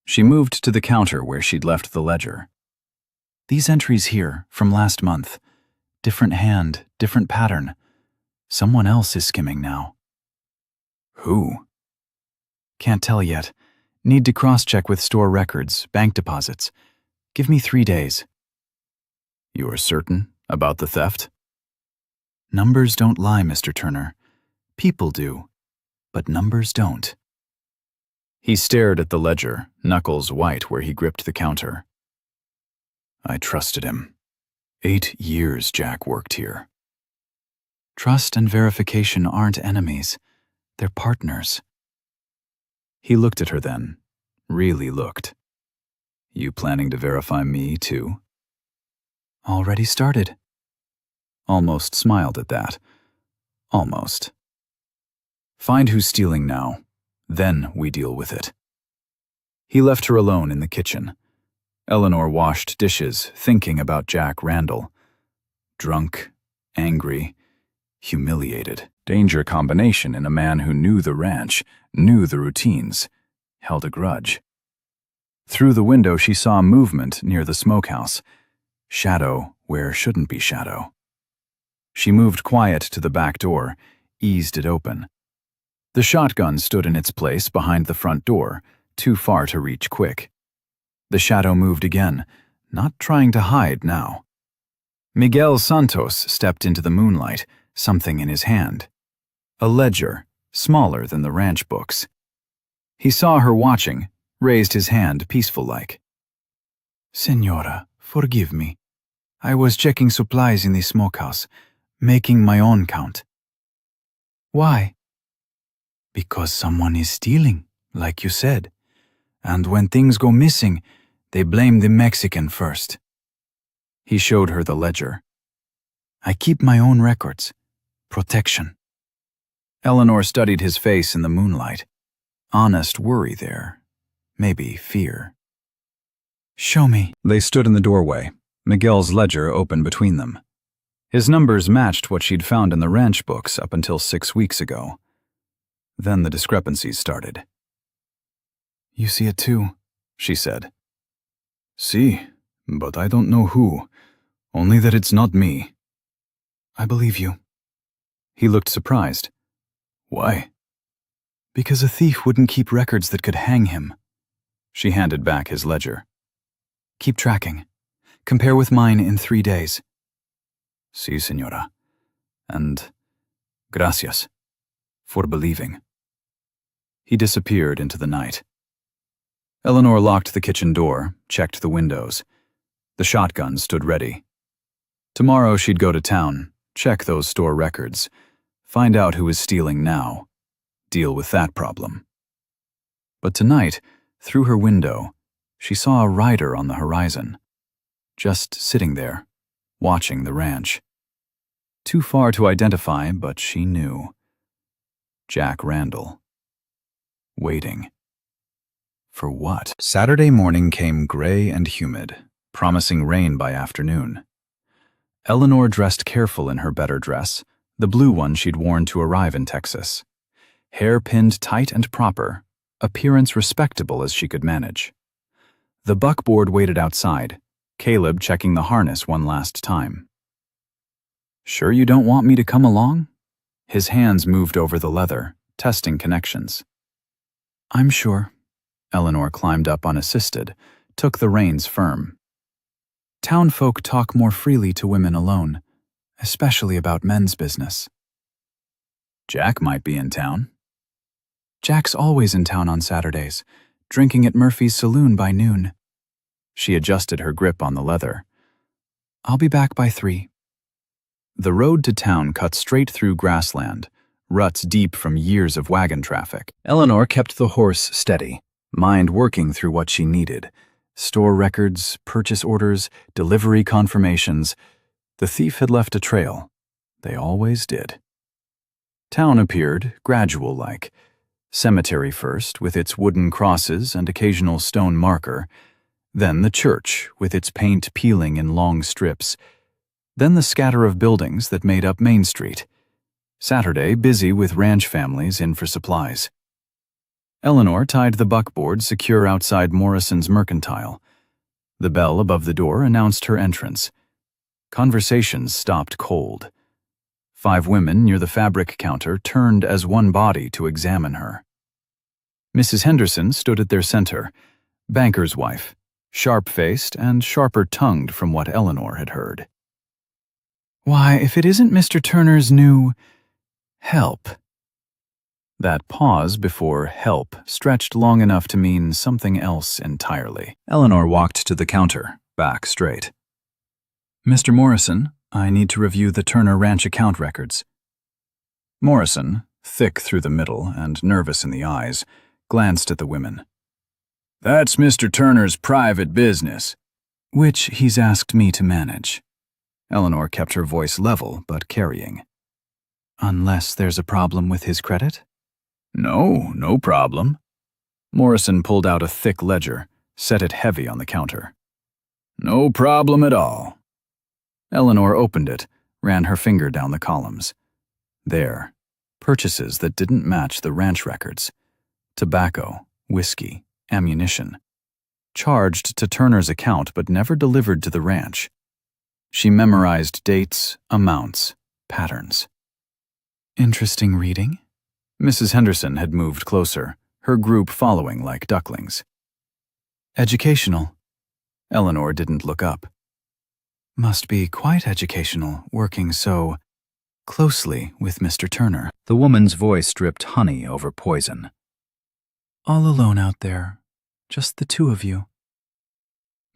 She moved to the counter where she'd left the ledger. "These entries here, from last month. Different hand, different pattern. Someone else is skimming now." "Who?" "Can't tell yet. Need to cross-check with store records, bank deposits. Give me 3 days." "You're certain about the theft?" "Numbers don't lie, Mr. Turner. People do, but numbers don't." He stared at the ledger, knuckles white where he gripped the counter. "I trusted him. 8 years Jack worked here." "Trust and verification aren't enemies. They're partners." He looked at her then, really looked. "You planning to verify me, too?" "Already started." Almost smiled at that. Almost. "Find who's stealing now. Then we deal with it." He left her alone in the kitchen. Eleanor washed dishes, thinking about Jack Randall. Drunk, angry, humiliated. Danger combination in a man who knew the ranch, knew the routines, held a grudge. Through the window she saw movement near the smokehouse. Shadow where shouldn't be shadow. She moved quiet to the back door, eased it open. The shotgun stood in its place behind the front door, too far to reach quick. The shadow moved again, not trying to hide now. Miguel Santos stepped into the moonlight, something in his hand. A ledger, smaller than the ranch books. He saw her watching, raised his hand peaceful-like. "Señora, forgive me. I was checking supplies in the smokehouse, making my own count." "Why?" "Because someone is stealing, like you said. And when things go missing, they blame the Mexican first." He showed her the ledger. "I keep my own records. Protection." Eleanor studied his face in the moonlight. Honest worry there. Maybe fear. "Show me." They stood in the doorway, Miguel's ledger open between them. His numbers matched what she'd found in the ranch books up until 6 weeks ago. Then the discrepancies started. "You see it too," she said. "See, but I don't know who. Only that it's not me." "I believe you." He looked surprised. "Why?" "Because a thief wouldn't keep records that could hang him." She handed back his ledger. "Keep tracking. Compare with mine in 3 days." "Sí, señora. And gracias for believing." He disappeared into the night. Eleanor locked the kitchen door, checked the windows. The shotgun stood ready. Tomorrow she'd go to town, check those store records, find out who is stealing now, deal with that problem. But tonight, through her window, she saw a rider on the horizon, just sitting there, watching the ranch. Too far to identify, but she knew. Jack Randall. Waiting. For what? Saturday morning came gray and humid, promising rain by afternoon. Eleanor dressed careful in her better dress, the blue one she'd worn to arrive in Texas. Hair pinned tight and proper, appearance respectable as she could manage. The buckboard waited outside, Caleb checking the harness one last time. "Sure you don't want me to come along?" His hands moved over the leather, testing connections. "I'm sure." Eleanor climbed up unassisted, took the reins firm. Townfolk talk more freely to women alone, especially about men's business. Jack might be in town. Jack's always in town on Saturdays, drinking at Murphy's saloon by noon. She adjusted her grip on the leather. I'll be back by 3. The road to town cut straight through grassland, ruts deep from years of wagon traffic. Eleanor kept the horse steady, mind working through what she needed. Store records, purchase orders, delivery confirmations. The thief had left a trail. They always did. Town appeared, gradual-like. Cemetery first, with its wooden crosses and occasional stone marker. Then the church, with its paint peeling in long strips. Then the scatter of buildings that made up Main Street. Saturday busy with ranch families in for supplies. Eleanor tied the buckboard secure outside Morrison's Mercantile. The bell above the door announced her entrance. Conversations stopped cold. 5 women near the fabric counter turned as one body to examine her. Mrs. Henderson stood at their center, banker's wife, sharp-faced and sharper-tongued from what Eleanor had heard. Why, if it isn't Mr. Turner's new help. That pause before help stretched long enough to mean something else entirely. Eleanor walked to the counter, back straight. Mr. Morrison, I need to review the Turner Ranch account records. Morrison, thick through the middle and nervous in the eyes, glanced at the women. That's Mr. Turner's private business, which he's asked me to manage. Eleanor kept her voice level but carrying. Unless there's a problem with his credit? No problem. Morrison pulled out a thick ledger, set it heavy on the counter. No problem at all. Eleanor opened it, ran her finger down the columns. There, purchases that didn't match the ranch records. Tobacco, whiskey, ammunition. Charged to Turner's account but never delivered to the ranch. She memorized dates, amounts, patterns. Interesting reading. Mrs. Henderson had moved closer, her group following like ducklings. Educational. Eleanor didn't look up. Must be quite educational, working so closely with Mr. Turner. The woman's voice dripped honey over poison. All alone out there, just the 2 of you.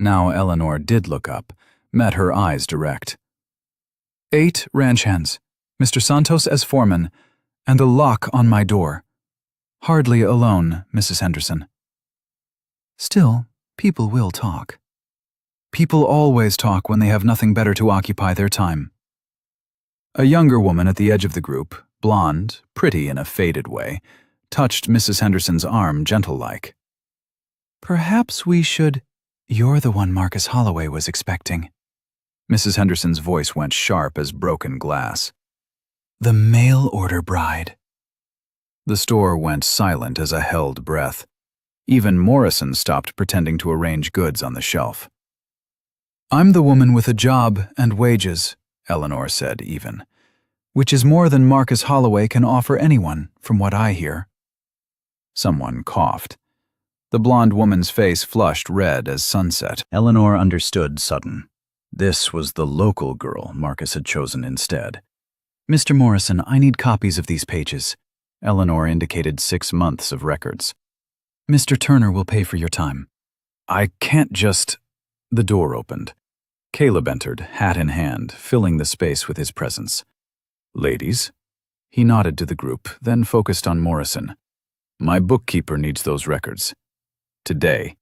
Now Eleanor did look up, met her eyes direct. 8 ranch hands, Mr. Santos as foreman, and a lock on my door. Hardly alone, Mrs. Henderson. Still, people will talk. People always talk when they have nothing better to occupy their time. A younger woman at the edge of the group, blonde, pretty in a faded way, touched Mrs. Henderson's arm gentle-like. Perhaps we should— You're the one Marcus Holloway was expecting. Mrs. Henderson's voice went sharp as broken glass. The mail-order bride. The store went silent as a held breath. Even Morrison stopped pretending to arrange goods on the shelf. I'm the woman with a job and wages, Eleanor said even, which is more than Marcus Holloway can offer anyone, from what I hear. Someone coughed. The blonde woman's face flushed red as sunset. Eleanor understood sudden. This was the local girl Marcus had chosen instead. Mr. Morrison, I need copies of these pages. Eleanor indicated 6 months of records. Mr. Turner will pay for your time. I can't just— The door opened. Caleb entered, hat in hand, filling the space with his presence. Ladies? He nodded to the group, then focused on Morrison. My bookkeeper needs those records. Today.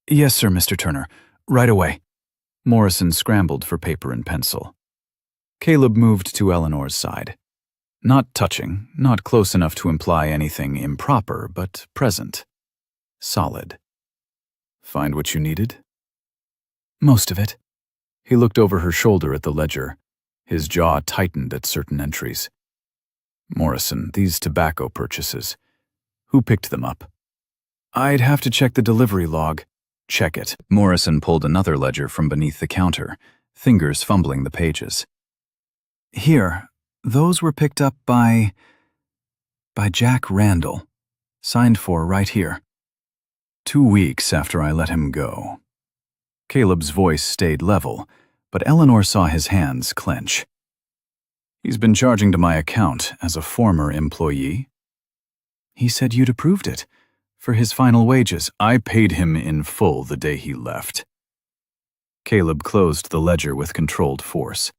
Yes, sir, Mr. Turner. Right away. Morrison scrambled for paper and pencil. Caleb moved to Eleanor's side. Not touching, not close enough to imply anything improper, but present. Solid. Find what you needed? Most of it. He looked over her shoulder at the ledger. His jaw tightened at certain entries. Morrison, these tobacco purchases. Who picked them up? I'd have to check the delivery log. Check it. Morrison pulled another ledger from beneath the counter, fingers fumbling the pages. Here, those were picked up by Jack Randall. Signed for right here. 2 weeks after I let him go. Caleb's voice stayed level, but Eleanor saw his hands clench. He's been charging to my account as a former employee. He said you'd approved it. For his final wages, I paid him in full the day he left. Caleb closed the ledger with controlled force.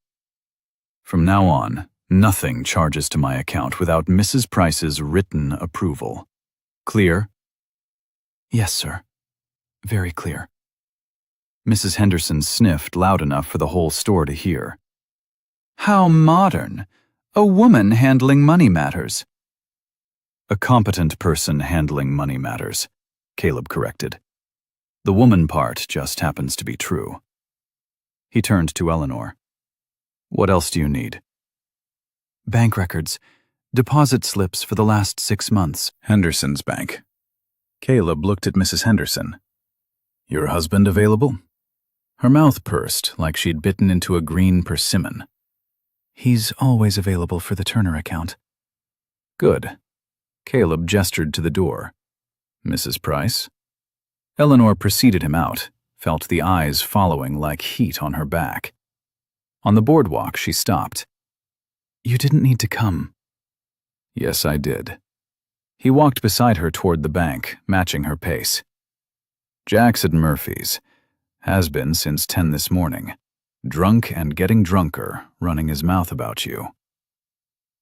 From now on, nothing charges to my account without Mrs. Price's written approval. Clear? Yes, sir. Very clear. Mrs. Henderson sniffed loud enough for the whole store to hear. How modern! A woman handling money matters. A competent person handling money matters, Caleb corrected. The woman part just happens to be true. He turned to Eleanor. What else do you need? Bank records. Deposit slips for the last 6 months. Henderson's bank. Caleb looked at Mrs. Henderson. Your husband available? Her mouth pursed like she'd bitten into a green persimmon. He's always available for the Turner account. Good. Caleb gestured to the door. Mrs. Price? Eleanor preceded him out, felt the eyes following like heat on her back. On the boardwalk, she stopped. You didn't need to come. Yes, I did. He walked beside her toward the bank, matching her pace. Jack's at Murphy's. Has been since 10 this morning. Drunk and getting drunker, running his mouth about you.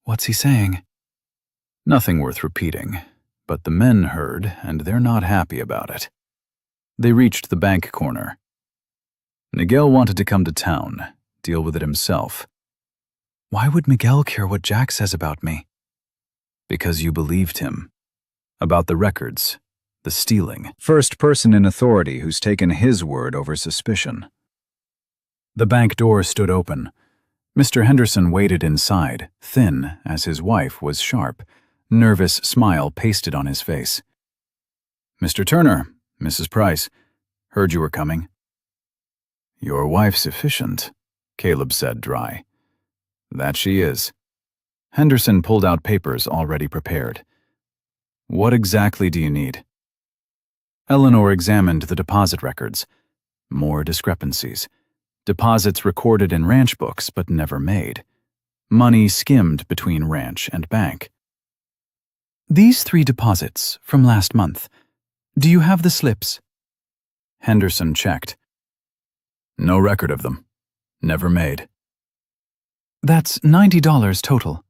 What's he saying? Nothing worth repeating, but the men heard, and they're not happy about it. They reached the bank corner. Miguel wanted to come to town, deal with it himself. Why would Miguel care what Jack says about me? Because you believed him. About the records, the stealing. First person in authority who's taken his word over suspicion. The bank door stood open. Mr. Henderson waited inside, thin as his wife was sharp. Nervous smile pasted on his face. Mr. Turner, Mrs. Price, heard you were coming. Your wife's efficient, Caleb said dry. That she is. Henderson pulled out papers already prepared. What exactly do you need? Eleanor examined the deposit records. More discrepancies. Deposits recorded in ranch books but never made. Money skimmed between ranch and bank. These 3 deposits from last month. Do you have the slips? Henderson checked. No record of them. Never made. That's $90 total,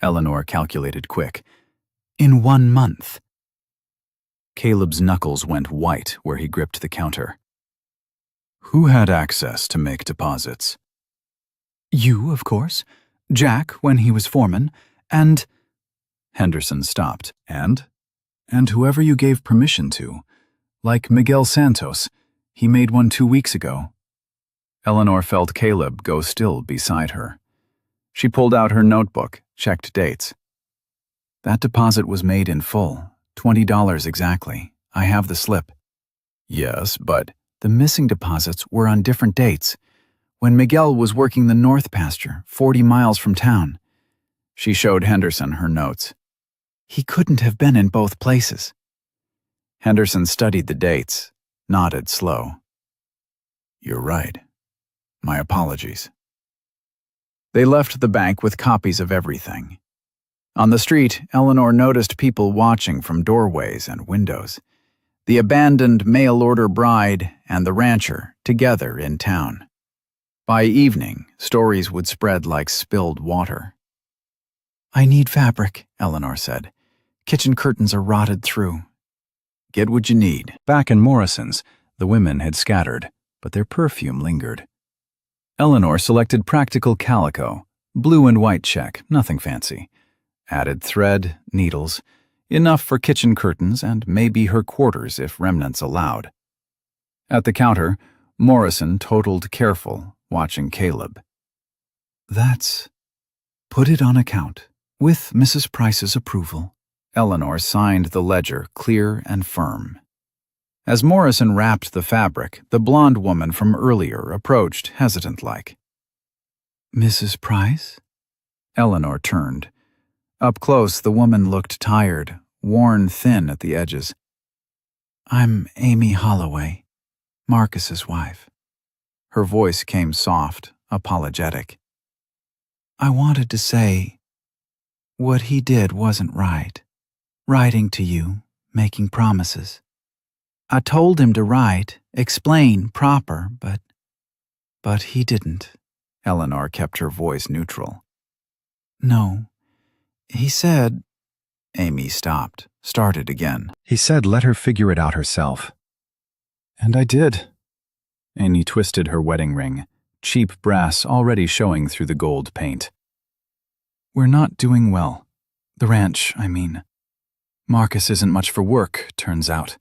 Eleanor calculated quick. In 1 month. Caleb's knuckles went white where he gripped the counter. Who had access to make deposits? You, of course. Jack, when he was foreman, and... Henderson stopped. And whoever you gave permission to. Like Miguel Santos. He made one 2 weeks ago. Eleanor felt Caleb go still beside her. She pulled out her notebook, checked dates. That deposit was made in full, $20 exactly. I have the slip. Yes, but the missing deposits were on different dates, when Miguel was working the north pasture, 40 miles from town. She showed Henderson her notes. He couldn't have been in both places. Henderson studied the dates, nodded slow. You're right. My apologies. They left the bank with copies of everything. On the street, Eleanor noticed people watching from doorways and windows. The abandoned mail-order bride and the rancher together in town. By evening, stories would spread like spilled water. I need fabric, Eleanor said. Kitchen curtains are rotted through. Get what you need. Back in Morrison's, the women had scattered, but their perfume lingered. Eleanor selected practical calico, blue and white check, nothing fancy. Added thread, needles, enough for kitchen curtains and maybe her quarters if remnants allowed. At the counter, Morrison totaled careful, watching Caleb. That's... Put it on account, with Mrs. Price's approval. Eleanor signed the ledger clear and firm. As Morrison wrapped the fabric, the blonde woman from earlier approached hesitant-like. Mrs. Price? Eleanor turned. Up close, the woman looked tired, worn thin at the edges. I'm Amy Holloway, Marcus's wife. Her voice came soft, apologetic. "I wanted to say what he did wasn't right. Writing to you, making promises. I told him to write, explain proper, but he didn't." Eleanor kept her voice neutral. "No, he said—" Amy stopped, started again. "He said let her figure it out herself." "And I did." Amy twisted her wedding ring, cheap brass already showing through the gold paint. "We're not doing well. The ranch, I mean. Marcus isn't much for work, turns out."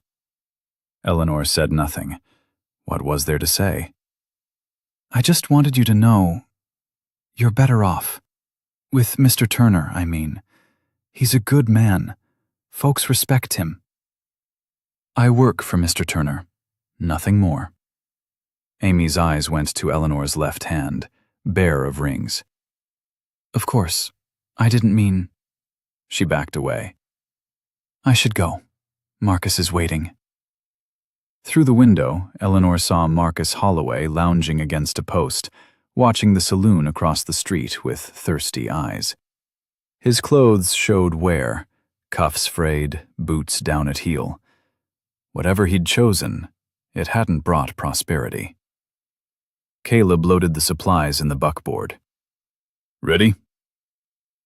Eleanor said nothing. What was there to say? "I just wanted you to know you're better off. With Mr. Turner, I mean. He's a good man. Folks respect him. I work for Mr. Turner. Nothing more." Amy's eyes went to Eleanor's left hand, bare of rings. "Of course, I didn't mean—" She backed away. "I should go. Marcus is waiting." Through the window, Eleanor saw Marcus Holloway lounging against a post, watching the saloon across the street with thirsty eyes. His clothes showed wear, cuffs frayed, boots down at heel. Whatever he'd chosen, it hadn't brought prosperity. Caleb loaded the supplies in the buckboard. "Ready?"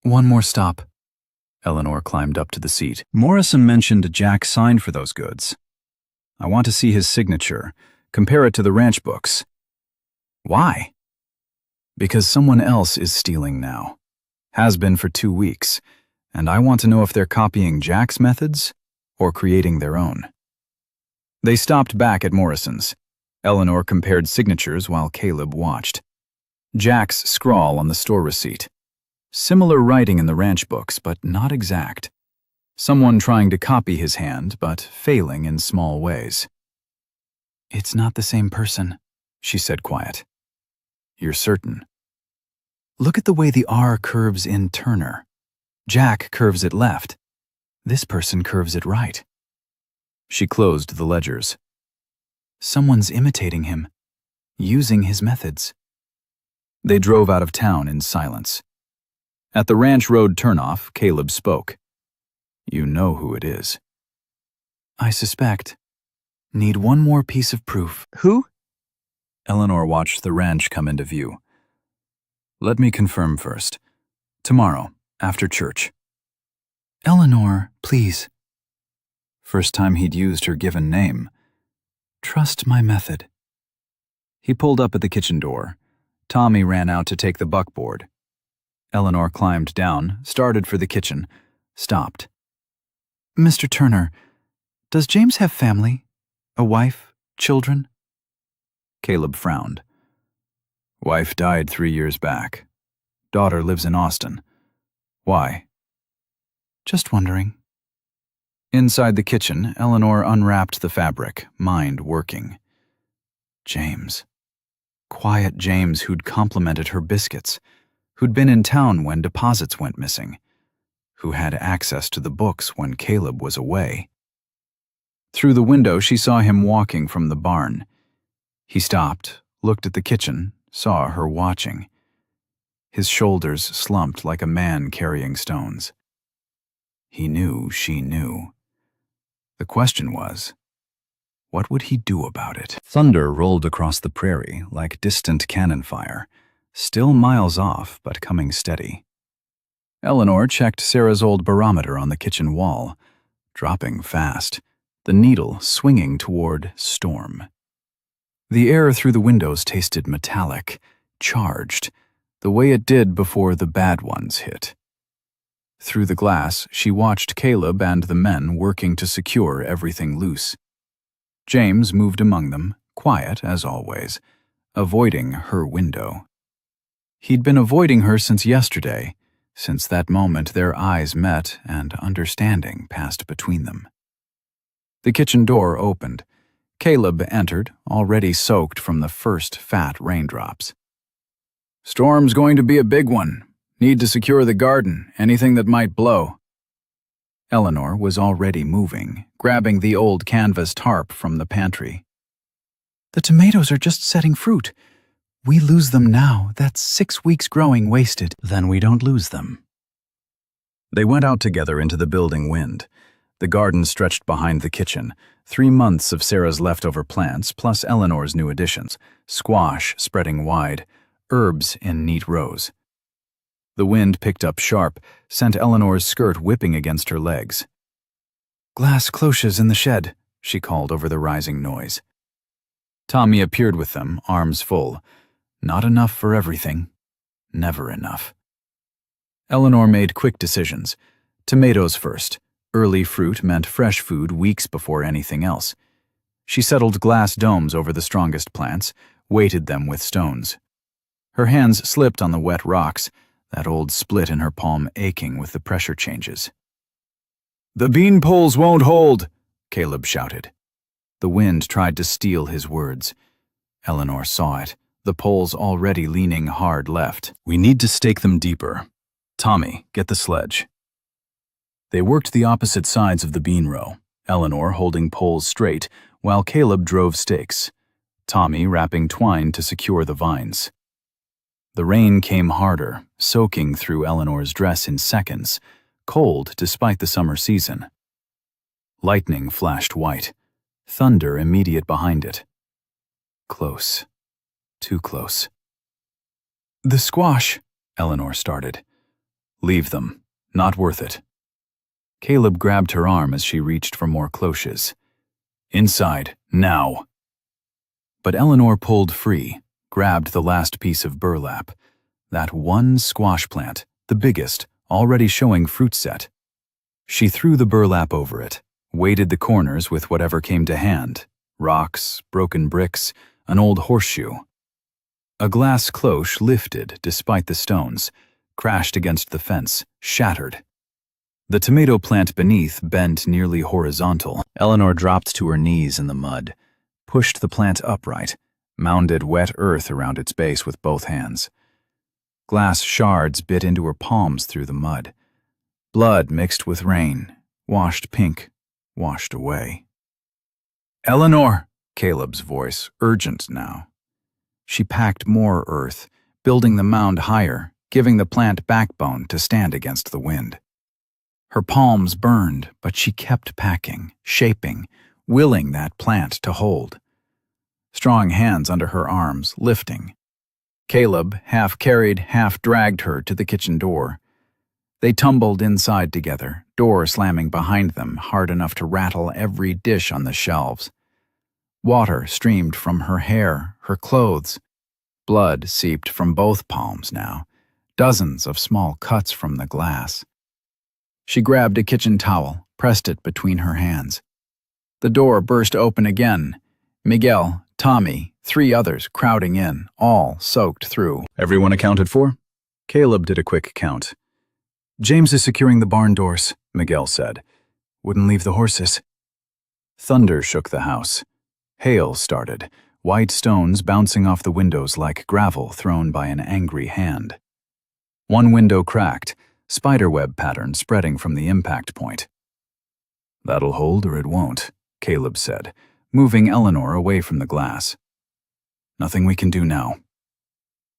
"One more stop." Eleanor climbed up to the seat. "Morrison mentioned Jack signed for those goods. I want to see his signature, compare it to the ranch books." "Why?" "Because someone else is stealing now. Has been for 2 weeks, and I want to know if they're copying Jack's methods or creating their own." They stopped back at Morrison's. Eleanor compared signatures while Caleb watched. Jack's scrawl on the store receipt. Similar writing in the ranch books, but not exact. Someone trying to copy his hand, but failing in small ways. "It's not the same person," she said quiet. "You're certain?" "Look at the way the R curves in Turner. Jack curves it left. This person curves it right." She closed the ledgers. "Someone's imitating him, using his methods." They drove out of town in silence. At the ranch road turnoff, Caleb spoke. "You know who it is." "I suspect. Need one more piece of proof." "Who?" Eleanor watched the ranch come into view. "Let me confirm first. Tomorrow, after church." "Eleanor, please." First time he'd used her given name. "Trust my method." He pulled up at the kitchen door. Tommy ran out to take the buckboard. Eleanor climbed down, started for the kitchen, stopped. "Mr. Turner, does James have family? A wife? Children?" Caleb frowned. "Wife died 3 years back. Daughter lives in Austin. Why?" "Just wondering." Inside the kitchen, Eleanor unwrapped the fabric, mind working. James. Quiet James who'd complimented her biscuits, who'd been in town when deposits went missing, who had access to the books when Caleb was away. Through the window, she saw him walking from the barn. He stopped, looked at the kitchen, saw her watching. His shoulders slumped like a man carrying stones. He knew she knew. The question was, what would he do about it? Thunder rolled across the prairie like distant cannon fire, still miles off but coming steady. Eleanor checked Sarah's old barometer on the kitchen wall, dropping fast, the needle swinging toward storm. The air through the windows tasted metallic, charged, the way it did before the bad ones hit. Through the glass, she watched Caleb and the men working to secure everything loose. James moved among them, quiet as always, avoiding her window. He'd been avoiding her since yesterday, since that moment their eyes met and understanding passed between them. The kitchen door opened. Caleb entered, already soaked from the first fat raindrops. "Storm's going to be a big one. Need to secure the garden, anything that might blow." Eleanor was already moving, grabbing the old canvas tarp from the pantry. "The tomatoes are just setting fruit. We lose them now. That's 6 weeks growing wasted. Then we don't lose them. They went out together into the building wind. The garden stretched behind the kitchen. 3 months of Sarah's leftover plants, plus Eleanor's new additions. Squash spreading wide, herbs in neat rows. The wind picked up sharp, sent Eleanor's skirt whipping against her legs. Glass cloches in the shed, she called over the rising noise. Tommy appeared with them, arms full. Not enough for everything. Never enough. Eleanor made quick decisions. Tomatoes first. Early fruit meant fresh food weeks before anything else. She settled glass domes over the strongest plants, weighted them with stones. Her hands slipped on the wet rocks, that old split in her palm aching with the pressure changes. "The bean poles won't hold," Caleb shouted. The wind tried to steal his words. Eleanor saw it, the poles already leaning hard left. "We need to stake them deeper. Tommy, get the sledge." They worked the opposite sides of the bean row, Eleanor holding poles straight, while Caleb drove stakes, Tommy wrapping twine to secure the vines. The rain came harder, soaking through Eleanor's dress in seconds, cold despite the summer season. Lightning flashed white, thunder immediate behind it. Close. Too close. "The squash," Eleanor started. "Leave them. Not worth it." Caleb grabbed her arm as she reached for more cloches. "Inside, now." But Eleanor pulled free, grabbed the last piece of burlap. That one squash plant, the biggest, already showing fruit set. She threw the burlap over it, weighted the corners with whatever came to hand, rocks, broken bricks, an old horseshoe. A glass cloche lifted despite the stones, crashed against the fence, shattered. The tomato plant beneath bent nearly horizontal. Eleanor dropped to her knees in the mud, pushed the plant upright, mounded wet earth around its base with both hands. Glass shards bit into her palms through the mud. Blood mixed with rain, washed pink, washed away. "Eleanor!" Caleb's voice, urgent now. She packed more earth, building the mound higher, giving the plant backbone to stand against the wind. Her palms burned, but she kept packing, shaping, willing that plant to hold. Strong hands under her arms, lifting. Caleb, half carried, half dragged her to the kitchen door. They tumbled inside together, door slamming behind them hard enough to rattle every dish on the shelves. Water streamed from her hair, her clothes. Blood seeped from both palms now, dozens of small cuts from the glass. She grabbed a kitchen towel, pressed it between her hands. The door burst open again. Miguel, Tommy, 3 others crowding in, all soaked through. "Everyone accounted for?" Caleb did a quick count. "James is securing the barn doors," Miguel said. "Wouldn't leave the horses." Thunder shook the house. Hail started, white stones bouncing off the windows like gravel thrown by an angry hand. One window cracked, spiderweb pattern spreading from the impact point. "That'll hold or it won't," Caleb said, moving Eleanor away from the glass. "Nothing we can do now."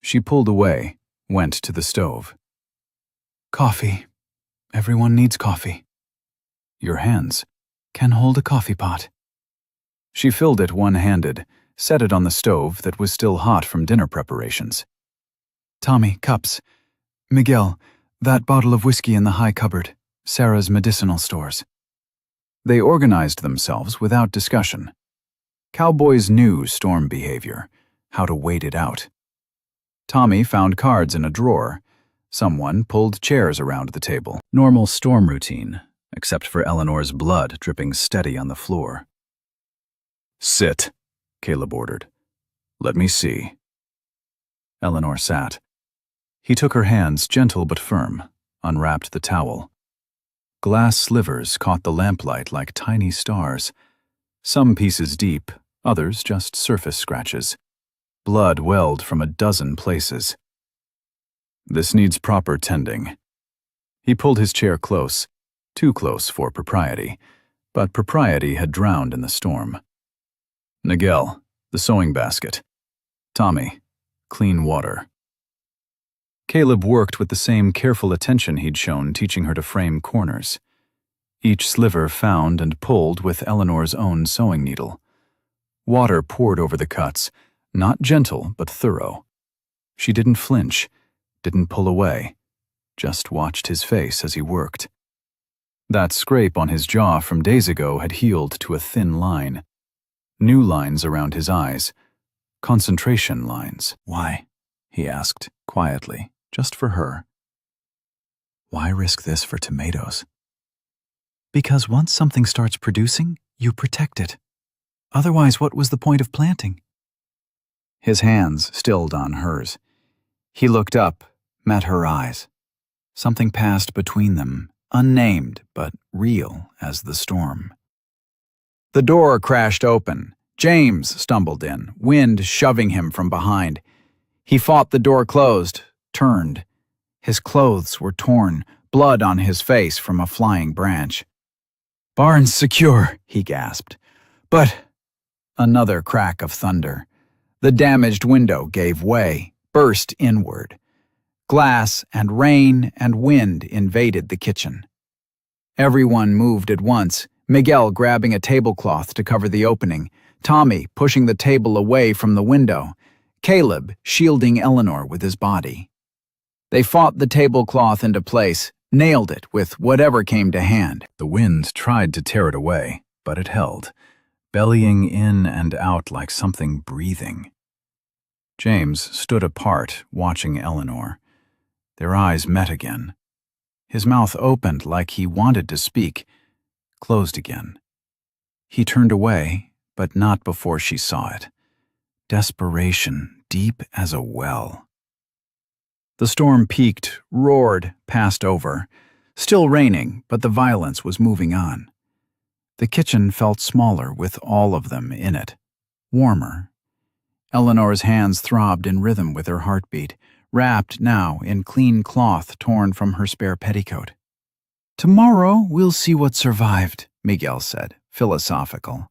She pulled away, went to the stove. "Coffee. Everyone needs coffee." "Your hands can hold a coffee pot." She filled it one-handed, set it on the stove that was still hot from dinner preparations. "Tommy, cups. Miguel, that bottle of whiskey in the high cupboard, Sarah's medicinal stores." They organized themselves without discussion. Cowboys knew storm behavior, how to wait it out. Tommy found cards in a drawer. Someone pulled chairs around the table. Normal storm routine, except for Eleanor's blood dripping steady on the floor. "Sit," Caleb ordered. "Let me see." Eleanor sat. He took her hands, gentle but firm, unwrapped the towel. Glass slivers caught the lamplight like tiny stars. Some pieces deep, others just surface scratches. Blood welled from a dozen places. "This needs proper tending." He pulled his chair close, too close for propriety, but propriety had drowned in the storm. "Miguel, the sewing basket. Tommy, clean water. Caleb worked with the same careful attention he'd shown teaching her to frame corners. Each sliver found and pulled with Eleanor's own sewing needle. Water poured over the cuts, not gentle but thorough. She didn't flinch, didn't pull away, just watched his face as he worked. That scrape on his jaw from days ago had healed to a thin line. New lines around his eyes. Concentration lines. "Why?" he asked, quietly, just for her. "Why risk this for tomatoes?" "Because once something starts producing, you protect it. Otherwise, what was the point of planting?" His hands stilled on hers. He looked up, met her eyes. Something passed between them, unnamed but real as the storm. The door crashed open. James stumbled in, wind shoving him from behind. He fought the door closed, turned. His clothes were torn, blood on his face from a flying branch. "Barn's secure," he gasped. "But—" Another crack of thunder. The damaged window gave way, burst inward. Glass and rain and wind invaded the kitchen. Everyone moved at once, Miguel grabbing a tablecloth to cover the opening, Tommy pushing the table away from the window, Caleb shielding Eleanor with his body. They fought the tablecloth into place, nailed it with whatever came to hand. The wind tried to tear it away, but it held, bellying in and out like something breathing. James stood apart, watching Eleanor. Their eyes met again. His mouth opened like he wanted to speak, closed again. He turned away, but not before she saw it. Desperation, deep as a well. The storm peaked, roared, passed over. Still raining, but the violence was moving on. The kitchen felt smaller with all of them in it, warmer. Eleanor's hands throbbed in rhythm with her heartbeat, wrapped now in clean cloth torn from her spare petticoat. "Tomorrow we'll see what survived," Miguel said, philosophical.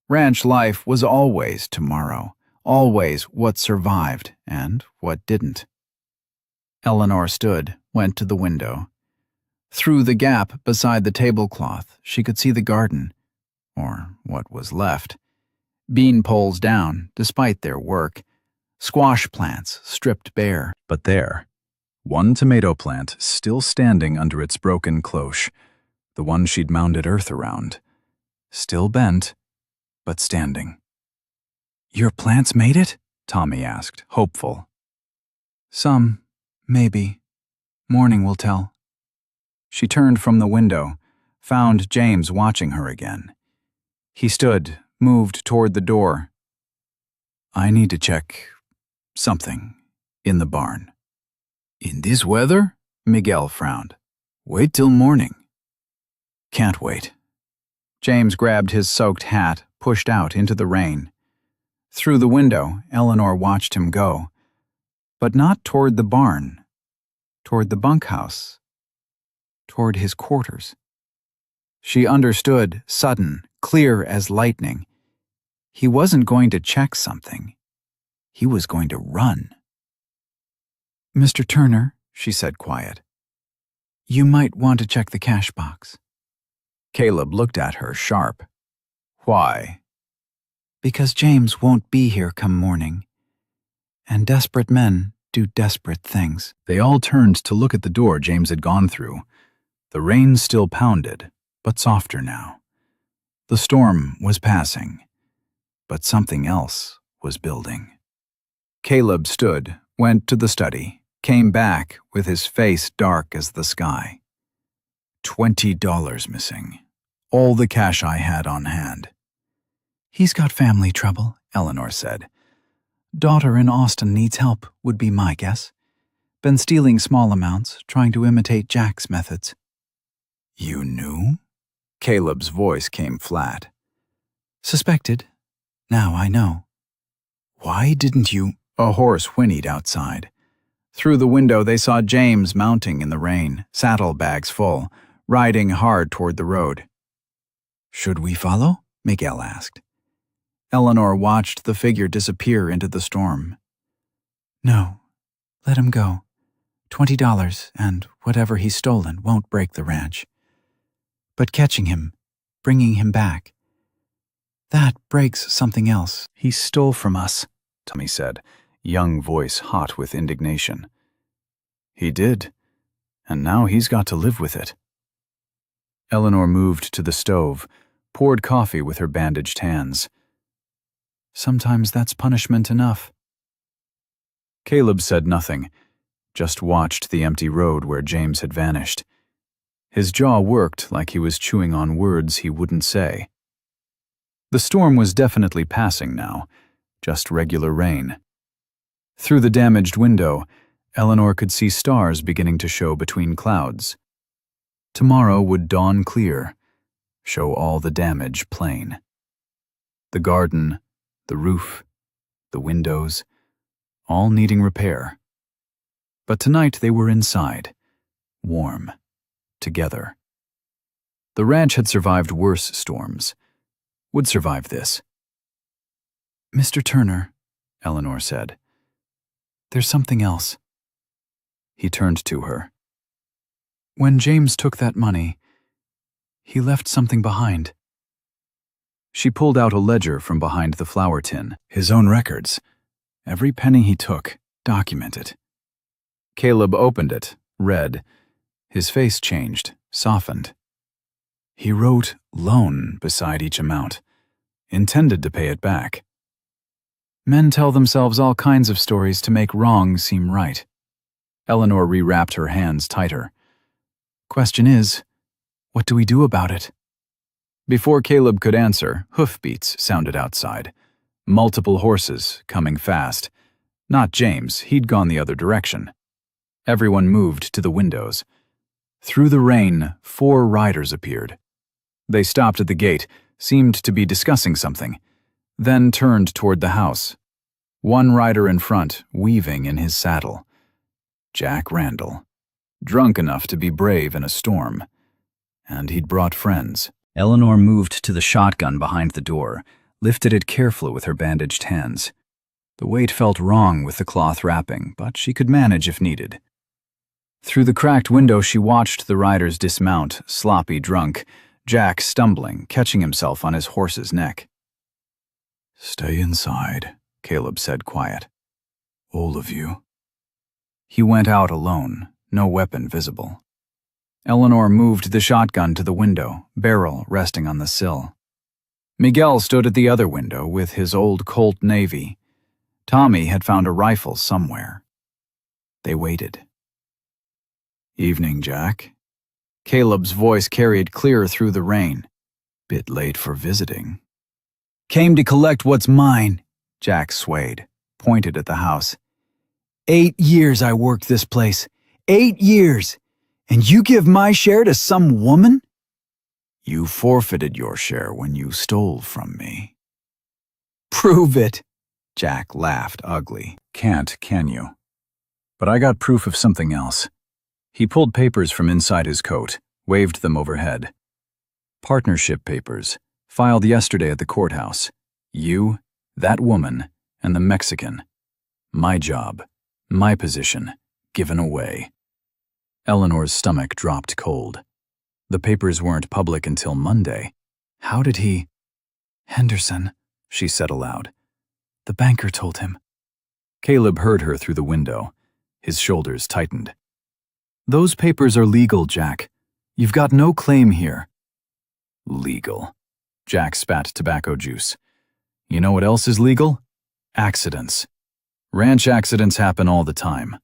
Ranch life was always tomorrow, always what survived and what didn't. Eleanor stood, went to the window. Through the gap beside the tablecloth, she could see the garden, or what was left. Bean poles down, despite their work. Squash plants stripped bare. But there, one tomato plant still standing under its broken cloche, the one she'd mounded earth around. Still bent, but standing. "Your plants made it?" Tommy asked, hopeful. "Some, maybe. Morning will tell." She turned from the window, found James watching her again. He stood, moved toward the door. "I need to check something in the barn." "In this weather?" Miguel frowned. "Wait till morning." "Can't wait." James grabbed his soaked hat, pushed out into the rain. Through the window, Eleanor watched him go. But not toward the barn. Toward the bunkhouse. Toward his quarters. She understood, sudden, clear as lightning. He wasn't going to check something. He was going to run. "Mr. Turner," she said quiet, "you might want to check the cash box." Caleb looked at her sharp. "Why?" "Because James won't be here come morning. And desperate men do desperate things." They all turned to look at the door James had gone through. The rain still pounded, but softer now. The storm was passing, but something else was building. Caleb stood, went to the study, came back with his face dark as the sky. $20 missing. All the cash I had on hand. "He's got family trouble," Eleanor said. "Daughter in Austin needs help, would be my guess. Been stealing small amounts, trying to imitate Jack's methods." "You knew?" Caleb's voice came flat. "Suspected. Now I know." "Why didn't you—" A horse whinnied outside. Through the window they saw James mounting in the rain, saddlebags full, riding hard toward the road. "Should we follow?" Miguel asked. Eleanor watched the figure disappear into the storm. No, let him go. $20 and whatever he's stolen won't break the ranch. But catching him, bringing him back, that breaks something else. He stole from us, Tommy said, young voice hot with indignation. He did, and now he's got to live with it. Eleanor moved to the stove, poured coffee with her bandaged hands. Sometimes that's punishment enough. Caleb said nothing, just watched the empty road where James had vanished. His jaw worked like he was chewing on words he wouldn't say. The storm was definitely passing now, just regular rain. Through the damaged window, Eleanor could see stars beginning to show between clouds. Tomorrow would dawn clear, show all the damage plain. The garden, the roof, the windows, all needing repair. But tonight they were inside, warm, together. The ranch had survived worse storms, would survive this. Mr. Turner, Eleanor said, there's something else. He turned to her. When James took that money, he left something behind. She pulled out a ledger from behind the flour tin, his own records. Every penny he took, documented. Caleb opened it, read. His face changed, softened. He wrote loan beside each amount, intended to pay it back. Men tell themselves all kinds of stories to make wrong seem right. Eleanor rewrapped her hands tighter. Question is, what do we do about it? Before Caleb could answer, hoofbeats sounded outside. Multiple horses, coming fast. Not James, he'd gone the other direction. Everyone moved to the windows. Through the rain, 4 riders appeared. They stopped at the gate, seemed to be discussing something, then turned toward the house. One rider in front, weaving in his saddle. Jack Randall. Drunk enough to be brave in a storm. And he'd brought friends. Eleanor moved to the shotgun behind the door, lifted it carefully with her bandaged hands. The weight felt wrong with the cloth wrapping, but she could manage if needed. Through the cracked window she watched the riders dismount, sloppy drunk, Jack stumbling, catching himself on his horse's neck. "Stay inside," Caleb said quiet. "All of you." He went out alone, no weapon visible. Eleanor moved the shotgun to the window, barrel resting on the sill. Miguel stood at the other window with his old Colt Navy. Tommy had found a rifle somewhere. They waited. "Evening, Jack." Caleb's voice carried clear through the rain. "Bit late for visiting." "Came to collect what's mine," Jack swayed, pointed at the house. 8 years I worked this place. 8 years. And you give my share to some woman? You forfeited your share when you stole from me. Prove it. Jack laughed ugly. Can't, can you? But I got proof of something else. He pulled papers from inside his coat, waved them overhead. Partnership papers, filed yesterday at the courthouse. You, that woman, and the Mexican. My job, my position, given away. Eleanor's stomach dropped cold. The papers weren't public until Monday. How did he— "Henderson," she said aloud. "The banker told him." Caleb heard her through the window. His shoulders tightened. "Those papers are legal, Jack. You've got no claim here." Legal. Jack spat tobacco juice. You know what else is legal? Accidents. Ranch accidents happen all the time.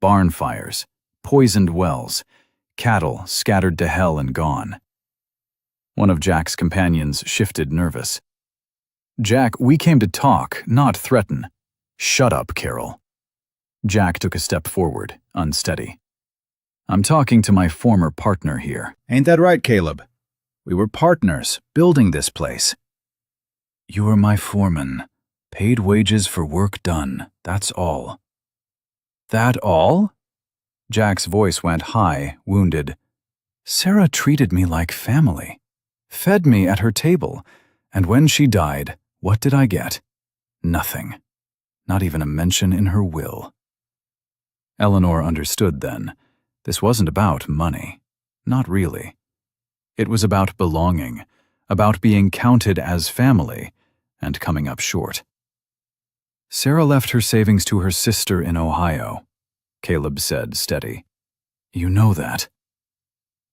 Barn fires, poisoned wells, cattle scattered to hell and gone. One of Jack's companions shifted nervous. "Jack, we came to talk, not threaten." "Shut up, Carol." Jack took a step forward, unsteady. "I'm talking to my former partner here." "Ain't that right, Caleb? We were partners, building this place." "You were my foreman. Paid wages for work done, that's all." "That all?" Jack's voice went high, wounded. "Sarah treated me like family. Fed me at her table. And when she died, what did I get? Nothing. Not even a mention in her will." Eleanor understood then. This wasn't about money. Not really. It was about belonging, about being counted as family, and coming up short. Sarah left her savings to her sister in Ohio, Caleb said, steady. You know that.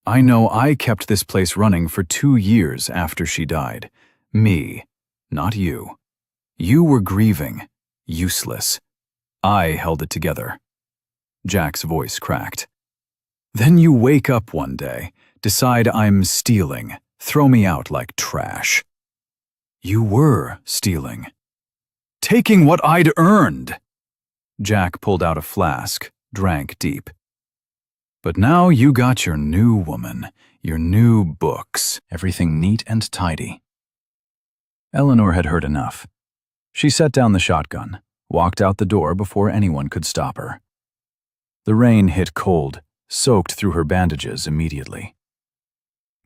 I know. I kept this place running for 2 years after she died. Me, not you. You were grieving, useless. I held it together. Jack's voice cracked. Then you wake up one day, decide I'm stealing, throw me out like trash. You were stealing. Taking what I'd earned. Jack pulled out a flask, drank deep. But now you got your new woman, your new books, everything neat and tidy. Eleanor had heard enough. She set down the shotgun, walked out the door before anyone could stop her. The rain hit cold, soaked through her bandages immediately.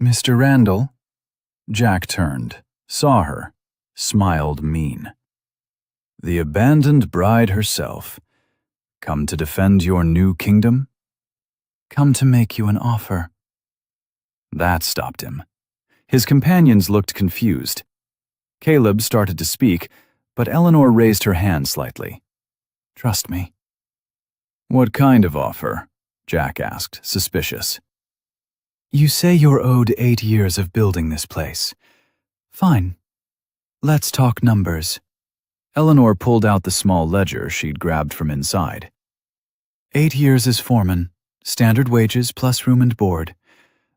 Mr. Randall? Jack turned, saw her, smiled mean. The abandoned bride herself. Come to defend your new kingdom? Come to make you an offer. That stopped him. His companions looked confused. Caleb started to speak, but Eleanor raised her hand slightly. Trust me. What kind of offer? Jack asked, suspicious. You say you're owed 8 years of building this place. Fine. Let's talk numbers. Eleanor pulled out the small ledger she'd grabbed from inside. 8 years as foreman, standard wages plus room and board.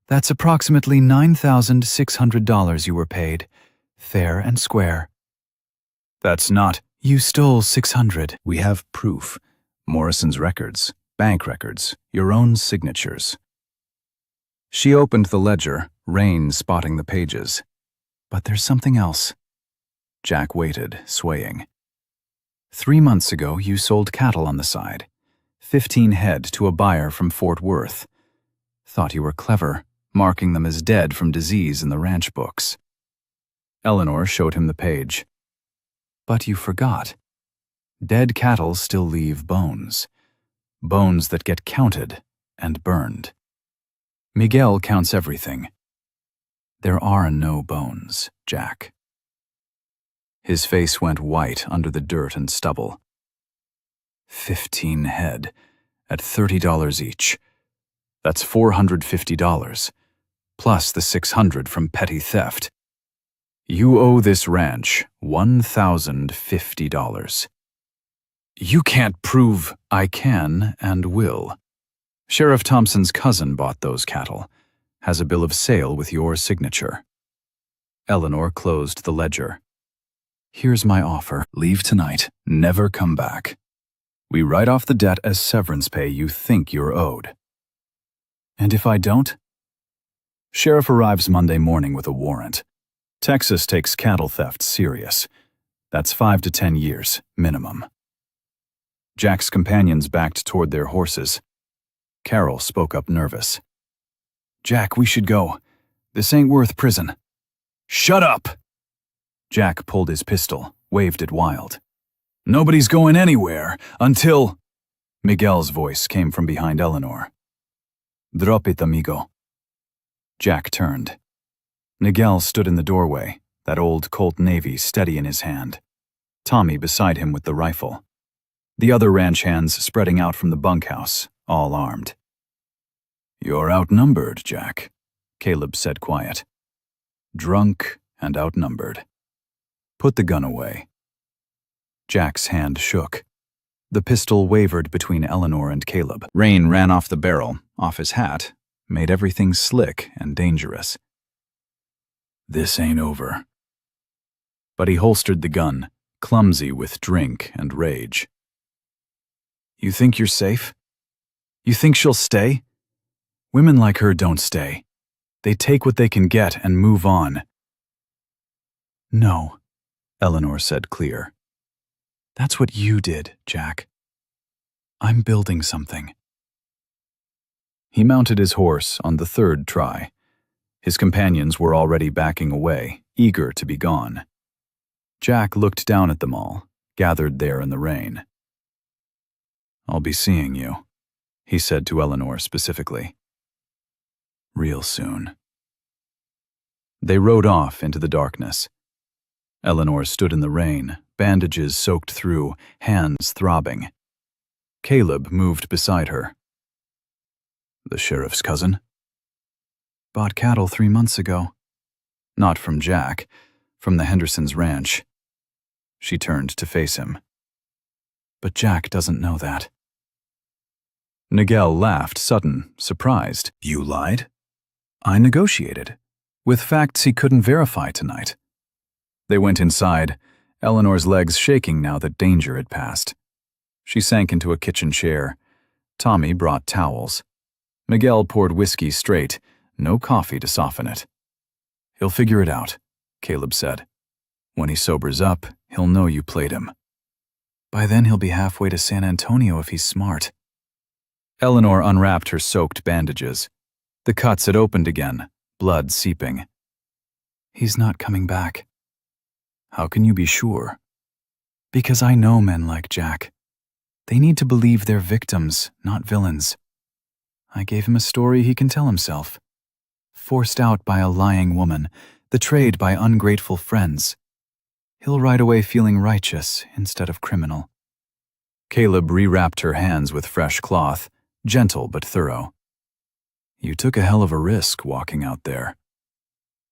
That's approximately $9,600 you were paid, fair and square. That's not. You stole $600. We have proof. Morrison's records, bank records, your own signatures. She opened the ledger, rain spotting the pages. But there's something else. Jack waited, swaying. 3 months ago, you sold cattle on the side. 15 head to a buyer from Fort Worth. Thought you were clever, marking them as dead from disease in the ranch books. Eleanor showed him the page. But you forgot. Dead cattle still leave bones. Bones that get counted and burned. Miguel counts everything. There are no bones, Jack. His face went white under the dirt and stubble. 15 head, at $30 each. That's $450, plus the $600 from petty theft. You owe this ranch $1,050. You can't prove. I can and will. Sheriff Thompson's cousin bought those cattle, has a bill of sale with your signature. Eleanor closed the ledger. Here's my offer. Leave tonight, never come back. We write off the debt as severance pay you think you're owed. And if I don't? Sheriff arrives Monday morning with a warrant. Texas takes cattle theft serious. That's 5 to 10 years, minimum. Jack's companions backed toward their horses. Carol spoke up nervous. Jack, we should go. This ain't worth prison. Shut up! Jack pulled his pistol, waved it wild. Nobody's going anywhere until... Miguel's voice came from behind Eleanor. Drop it, amigo. Jack turned. Miguel stood in the doorway, that old Colt Navy steady in his hand. Tommy beside him with the rifle. The other ranch hands spreading out from the bunkhouse, all armed. You're outnumbered, Jack, Caleb said quiet. Drunk and outnumbered. Put the gun away. Jack's hand shook. The pistol wavered between Eleanor and Caleb. Rain ran off the barrel, off his hat, made everything slick and dangerous. This ain't over. But he holstered the gun, clumsy with drink and rage. You think you're safe? You think she'll stay? Women like her don't stay. They take what they can get and move on. No, Eleanor said clear. That's what you did, Jack. I'm building something. He mounted his horse on the third try. His companions were already backing away, eager to be gone. Jack looked down at them all, gathered there in the rain. I'll be seeing you. he said to Eleanor specifically. Real soon. They rode off into the darkness. Eleanor stood in the rain, bandages soaked through, hands throbbing. Caleb moved beside her. The sheriff's cousin? Bought cattle 3 months ago. Not from Jack, from the Hendersons' ranch. She turned to face him. But Jack doesn't know that. Nigel laughed, sudden, surprised. You lied? I negotiated, with facts he couldn't verify tonight. They went inside, Eleanor's legs shaking now that danger had passed. She sank into a kitchen chair. Tommy brought towels. Miguel poured whiskey straight, no coffee to soften it. He'll figure it out, Caleb said. When he sobers up, he'll know you played him. By then he'll be halfway to San Antonio if he's smart. Eleanor unwrapped her soaked bandages. The cuts had opened again, blood seeping. He's not coming back. How can you be sure? Because I know men like Jack. They need to believe they're victims, not villains. I gave him a story he can tell himself. Forced out by a lying woman, betrayed by ungrateful friends. He'll ride away feeling righteous instead of criminal. Caleb rewrapped her hands with fresh cloth, gentle but thorough. You took a hell of a risk walking out there.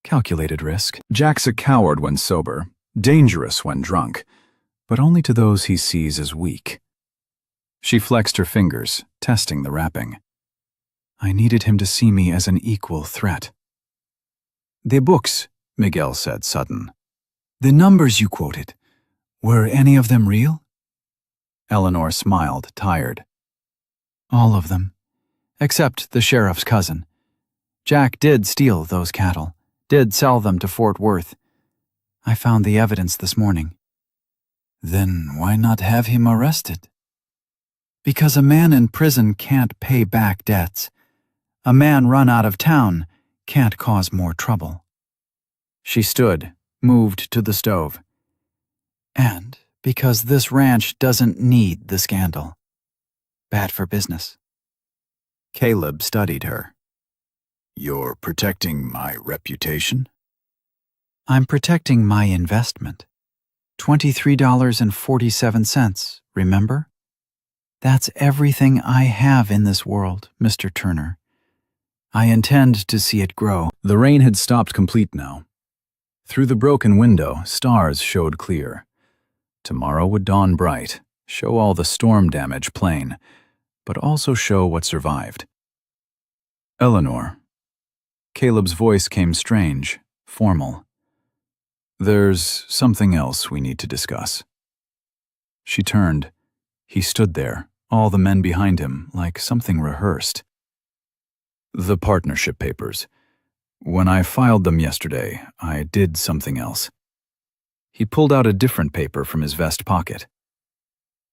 Calculated risk. Jack's a coward when sober, dangerous when drunk, but only to those he sees as weak. She flexed her fingers, testing the wrapping. I needed him to see me as an equal threat. The books, Miguel said, sudden. The numbers you quoted, were any of them real? Eleanor smiled, tired. All of them, except the sheriff's cousin. Jack did steal those cattle, did sell them to Fort Worth. I found the evidence this morning. Then why not have him arrested? Because a man in prison can't pay back debts. A man run out of town can't cause more trouble. She stood, moved to the stove. And because this ranch doesn't need the scandal. Bad for business. Caleb studied her. You're protecting my reputation? I'm protecting my investment. $23.47, remember? That's everything I have in this world, Mr. Turner. I intend to see it grow. The rain had stopped complete now. Through the broken window, stars showed clear. Tomorrow would dawn bright, show all the storm damage plain, but also show what survived. Eleanor. Caleb's voice came strange, formal. There's something else we need to discuss. She turned. He stood there, all the men behind him, like something rehearsed. The partnership papers. When I filed them yesterday, I did something else. He pulled out a different paper from his vest pocket.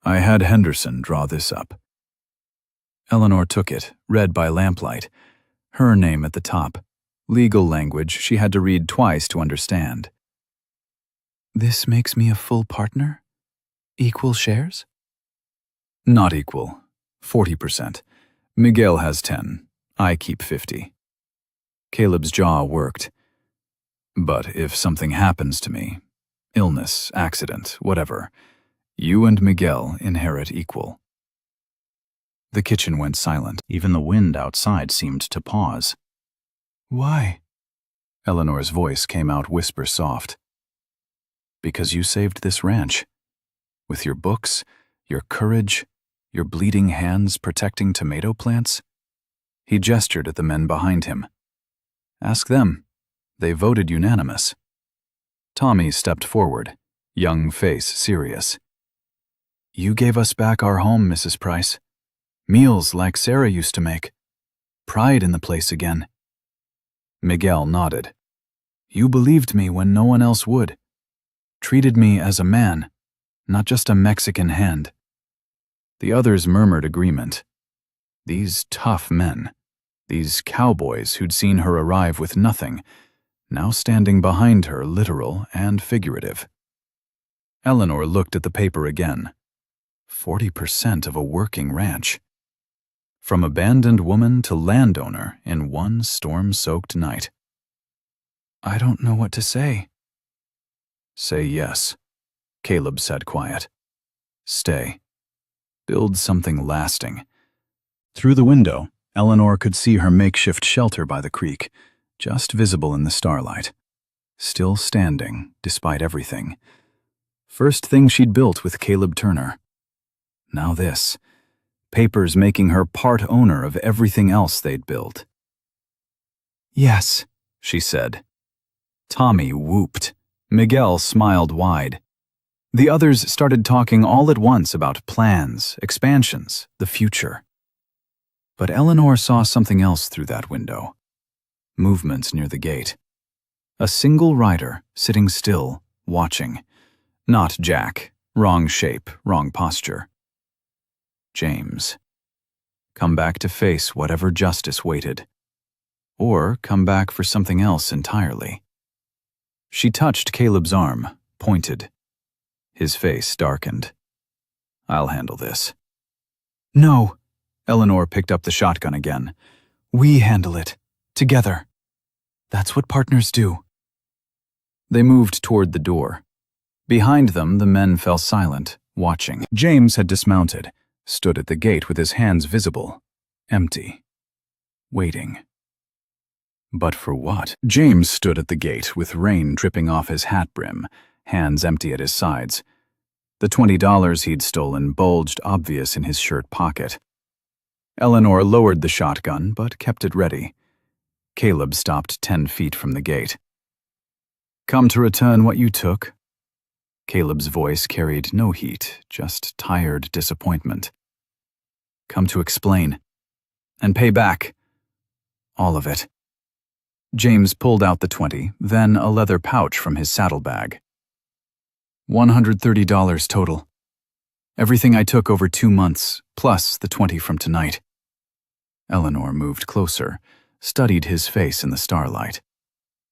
I had Henderson draw this up. Eleanor took it, read by lamplight. Her name at the top. Legal language she had to read twice to understand. This makes me a full partner? Equal shares? Not equal. 40%. Miguel has 10. I keep 50. Caleb's jaw worked. But if something happens to me, illness, accident, whatever, you and Miguel inherit equal. The kitchen went silent. Even the wind outside seemed to pause. Why? Eleanor's voice came out whisper soft. Because you saved this ranch. With your books, your courage, your bleeding hands protecting tomato plants. He gestured at the men behind him. Ask them. They voted unanimous. Tommy stepped forward, young face serious. You gave us back our home, Mrs. Price. Meals like Sarah used to make. Pride in the place again. Miguel nodded. You believed me when no one else would. Treated me as a man, not just a Mexican hand. The others murmured agreement. These tough men, these cowboys who'd seen her arrive with nothing, now standing behind her, literal and figurative. Eleanor looked at the paper again. 40% of a working ranch. From abandoned woman to landowner in one storm-soaked night. I don't know what to say. Say yes, Caleb said quiet. Stay. Build something lasting. Through the window, Eleanor could see her makeshift shelter by the creek, just visible in the starlight. Still standing, despite everything. First thing she'd built with Caleb Turner. Now this. Papers making her part owner of everything else they'd built. Yes, she said. Tommy whooped. Miguel smiled wide. The others started talking all at once about plans, expansions, the future. But Eleanor saw something else through that window. Movements near the gate. A single rider, sitting still, watching. Not Jack. Wrong shape, wrong posture. James. Come back to face whatever justice waited. Or come back for something else entirely. She touched Caleb's arm, pointed. His face darkened. I'll handle this. No. Eleanor picked up the shotgun again. We handle it. Together. That's what partners do. They moved toward the door. Behind them, the men fell silent, watching. James had dismounted, stood at the gate with his hands visible, empty, waiting. But for what? James stood at the gate with rain dripping off his hat brim, hands empty at his sides. The $20 he'd stolen bulged obvious in his shirt pocket. Eleanor lowered the shotgun, but kept it ready. Caleb stopped 10 feet from the gate. Come to return what you took? Caleb's voice carried no heat, just tired disappointment. Come to explain. And pay back. All of it. James pulled out the 20, then a leather pouch from his saddlebag. $130 total. Everything I took over 2 months, plus the 20 from tonight. Eleanor moved closer, studied his face in the starlight.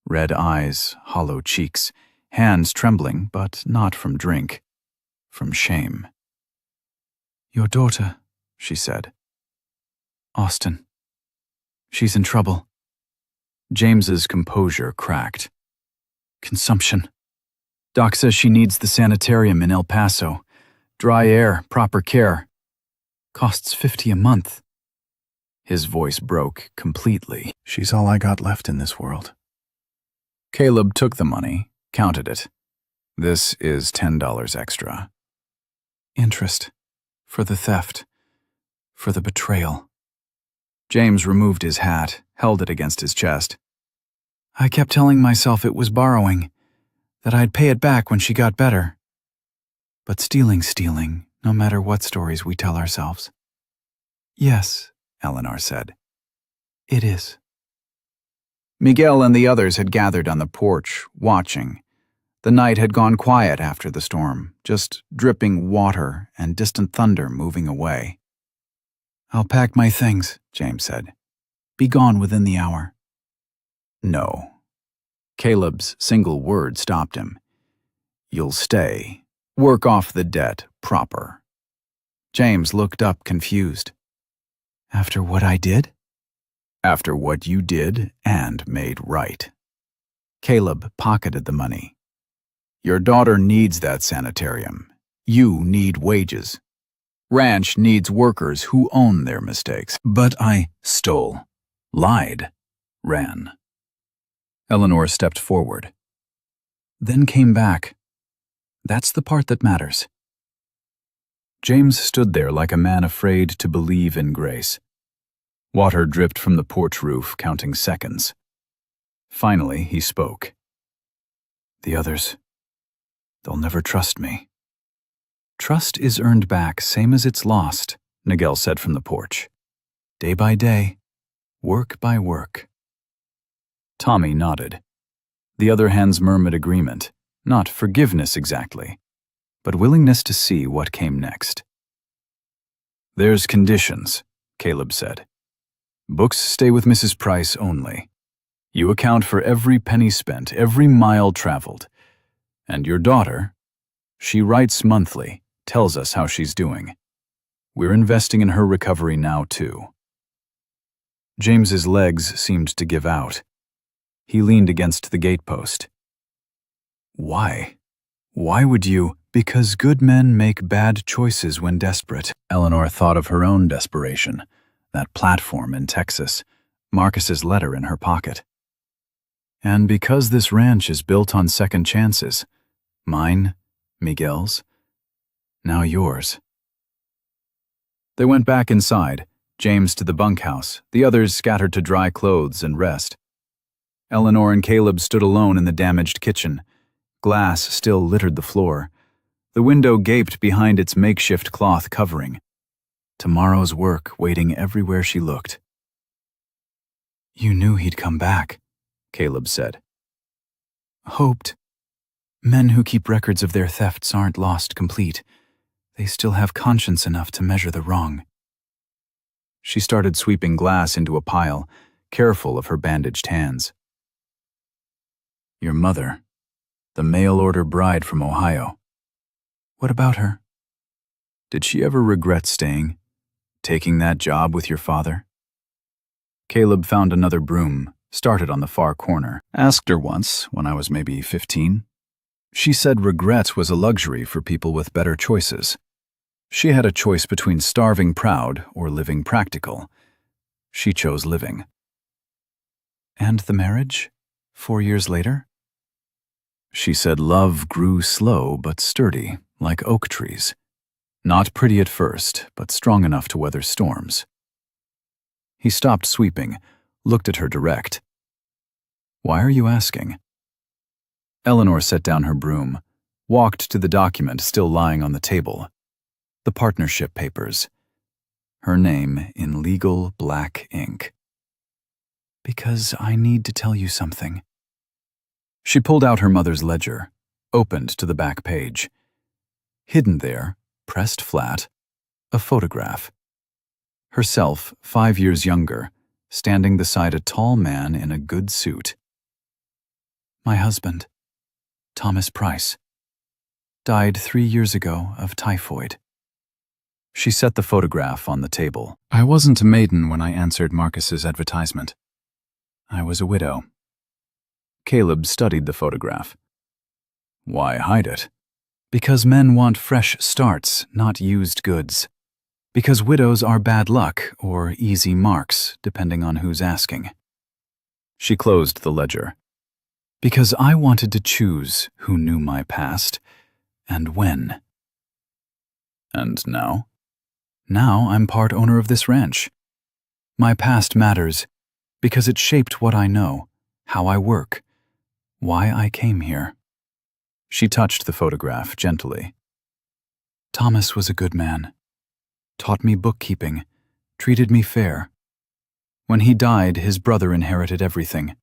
Red eyes, hollow cheeks, hands trembling, but not from drink, from shame. Your daughter, she said. Austin. She's in trouble. James's composure cracked. Consumption. Doc says she needs the sanitarium in El Paso. Dry air, proper care. Costs $50 a month. His voice broke completely. She's all I got left in this world. Caleb took the money, counted it. This is $10 extra. Interest. For the theft. For the betrayal. James removed his hat, held it against his chest. I kept telling myself it was borrowing, that I'd pay it back when she got better. But stealing's stealing, no matter what stories we tell ourselves. Yes, Eleanor said. It is. Miguel and the others had gathered on the porch, watching. The night had gone quiet after the storm, just dripping water and distant thunder moving away. I'll pack my things, James said. Be gone within the hour. No. Caleb's single word stopped him. You'll stay. Work off the debt proper. James looked up confused. After what I did? After what you did and made right. Caleb pocketed the money. Your daughter needs that sanitarium. You need wages. Ranch needs workers who own their mistakes. But I stole, lied, ran. Eleanor stepped forward. Then came back. That's the part that matters. James stood there like a man afraid to believe in grace. Water dripped from the porch roof, counting seconds. Finally, he spoke. The others, they'll never trust me. Trust is earned back, same as it's lost, Miguel said from the porch. Day by day, work by work. Tommy nodded. The other hands murmured agreement, not forgiveness exactly, but willingness to see what came next. There's conditions, Caleb said. Books stay with Mrs. Price only. You account for every penny spent, every mile traveled. And your daughter, she writes monthly, tells us how she's doing. We're investing in her recovery now, too. James's legs seemed to give out. He leaned against the gatepost. Why? Why would you? Because good men make bad choices when desperate. Eleanor thought of her own desperation, that platform in Texas, Marcus's letter in her pocket. And because this ranch is built on second chances, mine, Miguel's, now yours. They went back inside, James to the bunkhouse, the others scattered to dry clothes and rest. Eleanor and Caleb stood alone in the damaged kitchen. Glass still littered the floor. The window gaped behind its makeshift cloth covering. Tomorrow's work waiting everywhere she looked. You knew he'd come back, Caleb said. Hoped. Men who keep records of their thefts aren't lost complete. They still have conscience enough to measure the wrong. She started sweeping glass into a pile, careful of her bandaged hands. Your mother, the mail-order bride from Ohio. What about her? Did she ever regret staying, taking that job with your father? Caleb found another broom, started on the far corner. Asked her once, when I was maybe 15. She said regret was a luxury for people with better choices. She had a choice between starving proud or living practical. She chose living. And the marriage? 4 years later? She said love grew slow but sturdy, like oak trees. Not pretty at first, but strong enough to weather storms. He stopped sweeping, looked at her direct. Why are you asking? Eleanor set down her broom, walked to the document still lying on the table. The partnership papers. Her name in legal black ink. Because I need to tell you something. She pulled out her mother's ledger, opened to the back page. Hidden there, pressed flat, a photograph. Herself, 5 years younger, standing beside a tall man in a good suit. My husband, Thomas Price, died 3 years ago of typhoid. She set the photograph on the table. I wasn't a maiden when I answered Marcus's advertisement. I was a widow. Caleb studied the photograph. Why hide it? Because men want fresh starts, not used goods. Because widows are bad luck or easy marks, depending on who's asking. She closed the ledger. Because I wanted to choose who knew my past and when. And now? Now I'm part owner of this ranch. My past matters because it shaped what I know, how I work, why I came here. She touched the photograph gently. Thomas was a good man. Taught me bookkeeping, treated me fair. When he died, his brother inherited everything.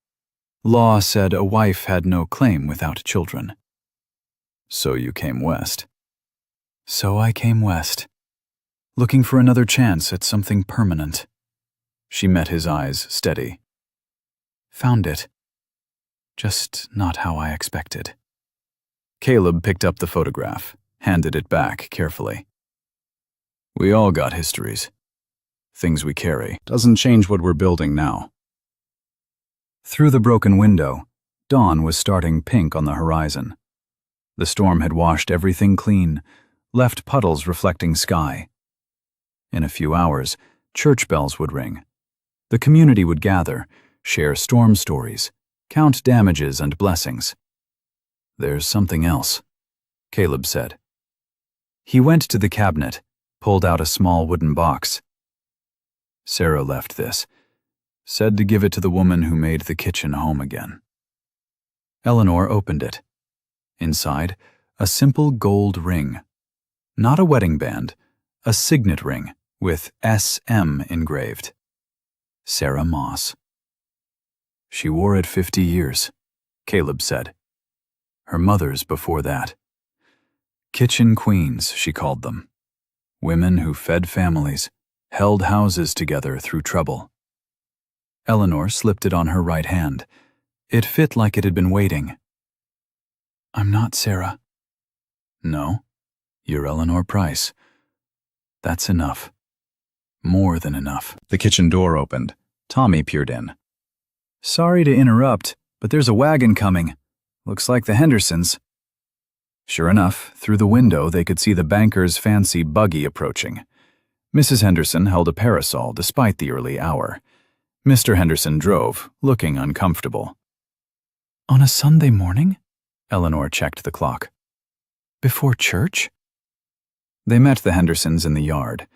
Law said a wife had no claim without children. So you came west. So I came west, looking for another chance at something permanent. She met his eyes steady. Found it. Just not how I expected. Caleb picked up the photograph, handed it back carefully. We all got histories. Things we carry. Doesn't change what we're building now. Through the broken window, dawn was starting pink on the horizon. The storm had washed everything clean, left puddles reflecting sky. In a few hours, church bells would ring. The community would gather, share storm stories, count damages and blessings. There's something else, Caleb said. He went to the cabinet, pulled out a small wooden box. Sarah left this, said to give it to the woman who made the kitchen home again. Eleanor opened it. Inside, a simple gold ring. Not a wedding band, a signet ring with SM engraved. Sarah Moss. She wore it 50 years, Caleb said. Her mother's before that. Kitchen queens, she called them. Women who fed families, held houses together through trouble. Eleanor slipped it on her right hand. It fit like it had been waiting. I'm not Sarah. No, you're Eleanor Price. That's enough. More than enough. The kitchen door opened. Tommy peered in. "Sorry to interrupt, but there's a wagon coming. Looks like the Hendersons." Sure enough, through the window they could see the banker's fancy buggy approaching. Mrs. Henderson held a parasol despite the early hour. Mr. Henderson drove, looking uncomfortable. "On a Sunday morning?" Eleanor checked the clock. "Before church?" They met the Hendersons in the yard.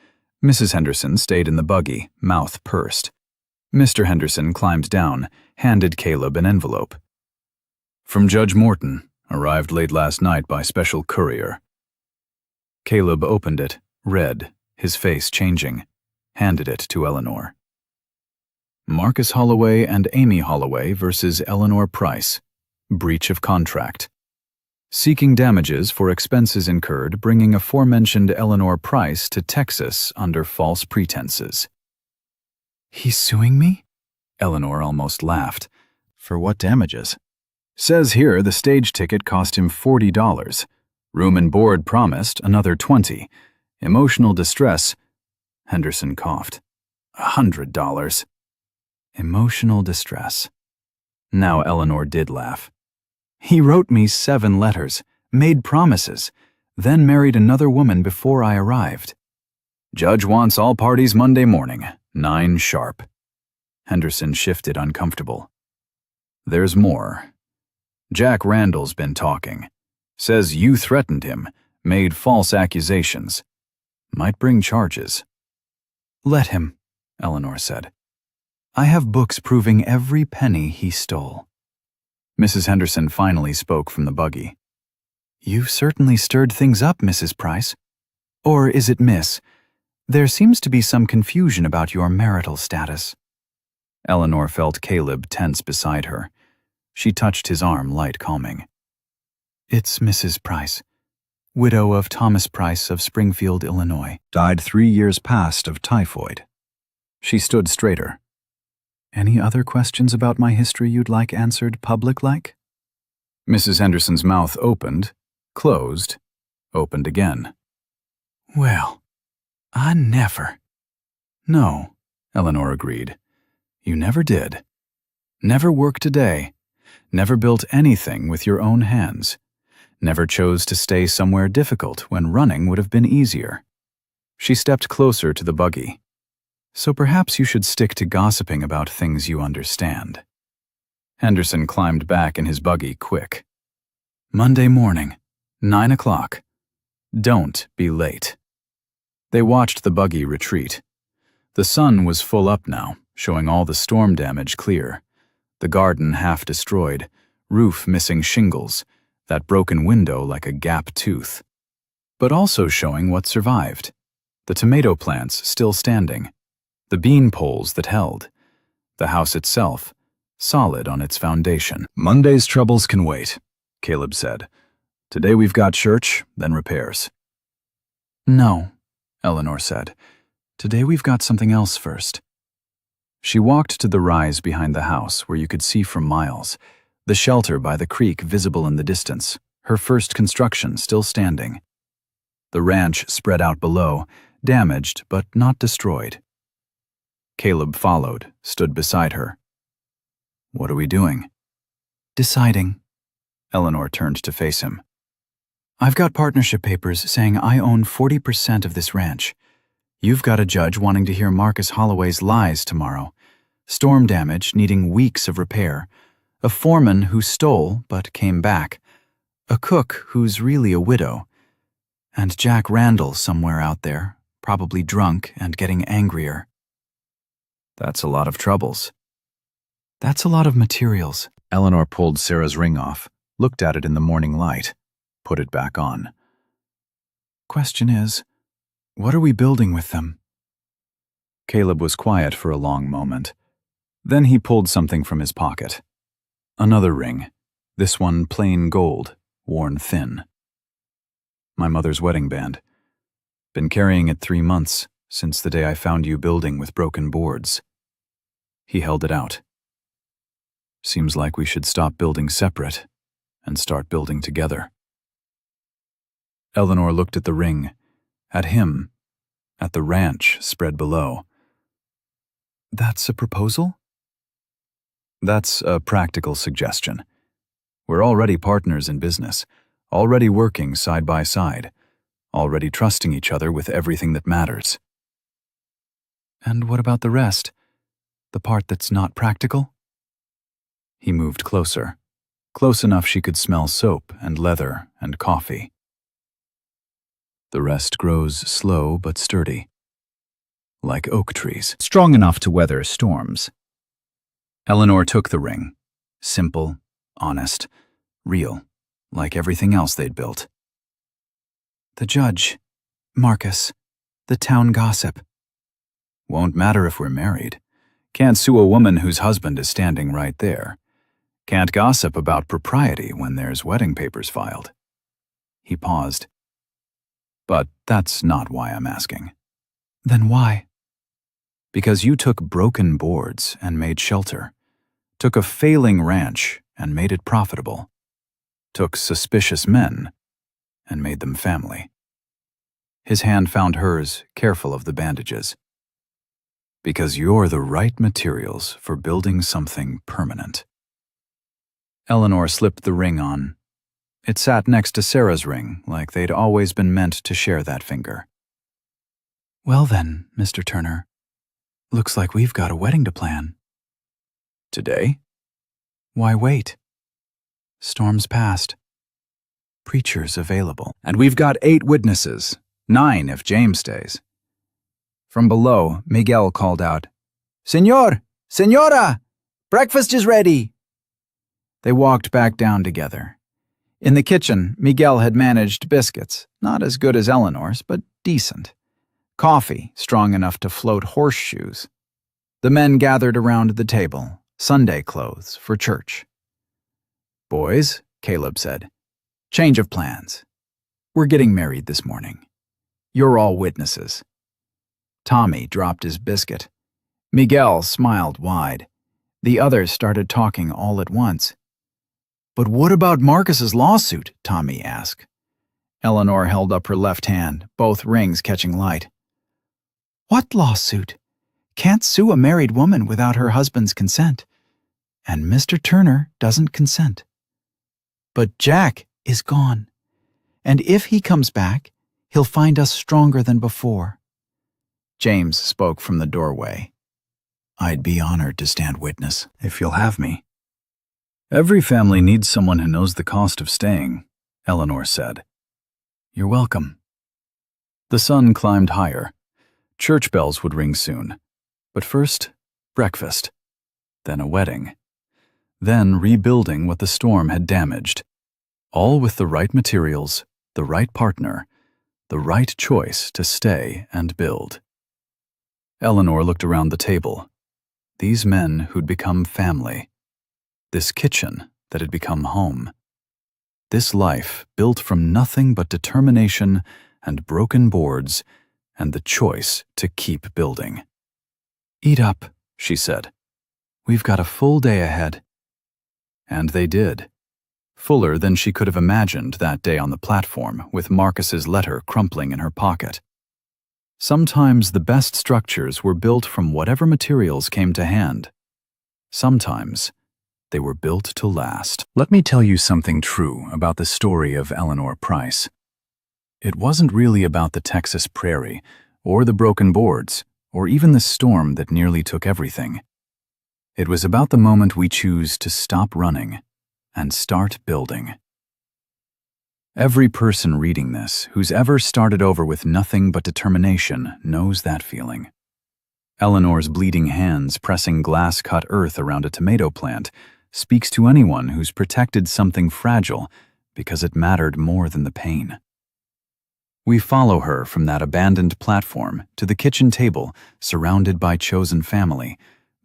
Mrs. Henderson stayed in the buggy, mouth pursed. Mr. Henderson climbed down, handed Caleb an envelope. "From Judge Morton. Arrived late last night by special courier." Caleb opened it, read, his face changing, handed it to Eleanor. Marcus Holloway and Amy Holloway versus Eleanor Price. Breach of contract. Seeking damages for expenses incurred bringing aforementioned Eleanor Price to Texas under false pretenses. "He's suing me?" Eleanor almost laughed. "For what damages?" "Says here the stage ticket cost him $40. Room and board promised, another $20. Emotional distress," Henderson coughed, $100. Emotional distress. Now Eleanor did laugh. "He wrote me 7 letters, made promises, then married another woman before I arrived. Judge wants all parties Monday morning, 9 sharp. Henderson shifted uncomfortable. "There's more. Jack Randall's been talking. Says you threatened him, made false accusations. Might bring charges." "Let him," Eleanor said. "I have books proving every penny he stole." Mrs. Henderson finally spoke from the buggy. "You've certainly stirred things up, Mrs. Price. Or is it Miss? There seems to be some confusion about your marital status." Eleanor felt Caleb tense beside her. She touched his arm, light calming. "It's Mrs. Price, widow of Thomas Price of Springfield, Illinois. Died 3 years past of typhoid." She stood straighter. "Any other questions about my history you'd like answered public-like?" Mrs. Henderson's mouth opened, closed, opened again. "Well, I never." "No," Eleanor agreed. "You never did. Never worked a day. Never built anything with your own hands. Never chose to stay somewhere difficult when running would have been easier." She stepped closer to the buggy. "So perhaps you should stick to gossiping about things you understand." Henderson climbed back in his buggy quick. "Monday morning, 9 o'clock. Don't be late." They watched the buggy retreat. The sun was full up now, showing all the storm damage clear. The garden half destroyed, roof missing shingles, that broken window like a gap tooth. But also showing what survived. The tomato plants still standing. The bean poles that held. The house itself, solid on its foundation. "Monday's troubles can wait," Caleb said. "Today we've got church, then repairs." "No," Eleanor said. "Today we've got something else first." She walked to the rise behind the house where you could see for miles, the shelter by the creek visible in the distance, her first construction still standing. The ranch spread out below, damaged but not destroyed. Caleb followed, stood beside her. "What are we doing?" "Deciding." Eleanor turned to face him. "I've got partnership papers saying I own 40% of this ranch. You've got a judge wanting to hear Marcus Holloway's lies tomorrow. Storm damage needing weeks of repair. A foreman who stole but came back. A cook who's really a widow. And Jack Randall somewhere out there, probably drunk and getting angrier." "That's a lot of troubles." "That's a lot of materials." Eleanor pulled Sarah's ring off, looked at it in the morning light, put it back on. "Question is, what are we building with them?" Caleb was quiet for a long moment. Then he pulled something from his pocket. Another ring, this one plain gold, worn thin. "My mother's wedding band. Been carrying it 3 months, since the day I found you building with broken boards." He held it out. "Seems like we should stop building separate and start building together." Eleanor looked at the ring, at him, at the ranch spread below. That's a proposal? That's a practical suggestion. We're already partners in business, already working side by side, already trusting each other with everything that matters. And what about the rest? The part that's not practical? He moved closer, close enough she could smell soap and leather and coffee. The rest grows slow but sturdy, like oak trees, strong enough to weather storms. Eleanor took the ring, simple, honest, real, like everything else they'd built. The judge, Marcus, the town gossip. Won't matter if we're married. Can't sue a woman whose husband is standing right there. Can't gossip about propriety when there's wedding papers filed. He paused. But that's not why I'm asking. Then why? Because you took broken boards and made shelter, took a failing ranch and made it profitable, took suspicious men and made them family. His hand found hers, careful of the bandages. Because you're the right materials for building something permanent. Eleanor slipped the ring on. It sat next to Sarah's ring, like they'd always been meant to share that finger. Well then, Mr. Turner, looks like we've got a wedding to plan. Today? Why wait? Storm's past. Preachers available. And we've got 8 witnesses, 9 if James stays. From below, Miguel called out, "Señor! Señora! Breakfast is ready!" They walked back down together. In the kitchen, Miguel had managed biscuits, not as good as Eleanor's, but decent. Coffee, strong enough to float horseshoes. The men gathered around the table, Sunday clothes for church. "Boys," Caleb said, "change of plans. We're getting married this morning. You're all witnesses." Tommy dropped his biscuit. Miguel smiled wide. The others started talking all at once. "But what about Marcus's lawsuit?" Tommy asked. Eleanor held up her left hand, both rings catching light. "What lawsuit? Can't sue a married woman without her husband's consent. And Mr. Turner doesn't consent. But Jack is gone. And if he comes back, he'll find us stronger than before." James spoke from the doorway. "I'd be honored to stand witness, if you'll have me." "Every family needs someone who knows the cost of staying," Eleanor said. "You're welcome." The sun climbed higher. Church bells would ring soon. But first, breakfast. Then a wedding. Then rebuilding what the storm had damaged. All with the right materials, the right partner, the right choice to stay and build. Eleanor looked around the table. These men who'd become family. This kitchen that had become home. This life built from nothing but determination and broken boards and the choice to keep building. "Eat up," she said. "We've got a full day ahead." And they did. Fuller than she could have imagined that day on the platform, with Marcus's letter crumpling in her pocket. Sometimes the best structures were built from whatever materials came to hand. Sometimes they were built to last. Let me tell you something true about the story of Eleanor Price. It wasn't really about the Texas prairie, or the broken boards, or even the storm that nearly took everything. It was about the moment we choose to stop running and start building. Every person reading this who's ever started over with nothing but determination knows that feeling. Eleanor's bleeding hands pressing glass-cut earth around a tomato plant speaks to anyone who's protected something fragile because it mattered more than the pain. We follow her from that abandoned platform to the kitchen table surrounded by chosen family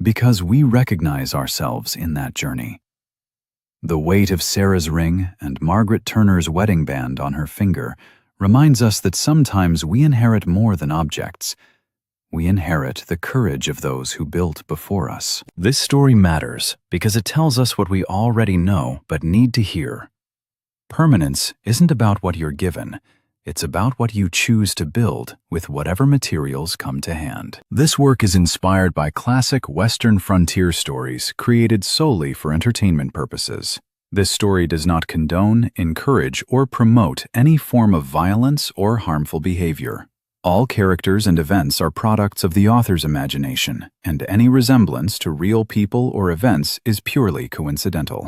because we recognize ourselves in that journey. The weight of Sarah's ring and Margaret Turner's wedding band on her finger reminds us that sometimes we inherit more than objects. We inherit the courage of those who built before us. This story matters because it tells us what we already know but need to hear. Permanence isn't about what you're given. It's about what you choose to build with whatever materials come to hand. This work is inspired by classic Western frontier stories created solely for entertainment purposes. This story does not condone, encourage, or promote any form of violence or harmful behavior. All characters and events are products of the author's imagination, and any resemblance to real people or events is purely coincidental.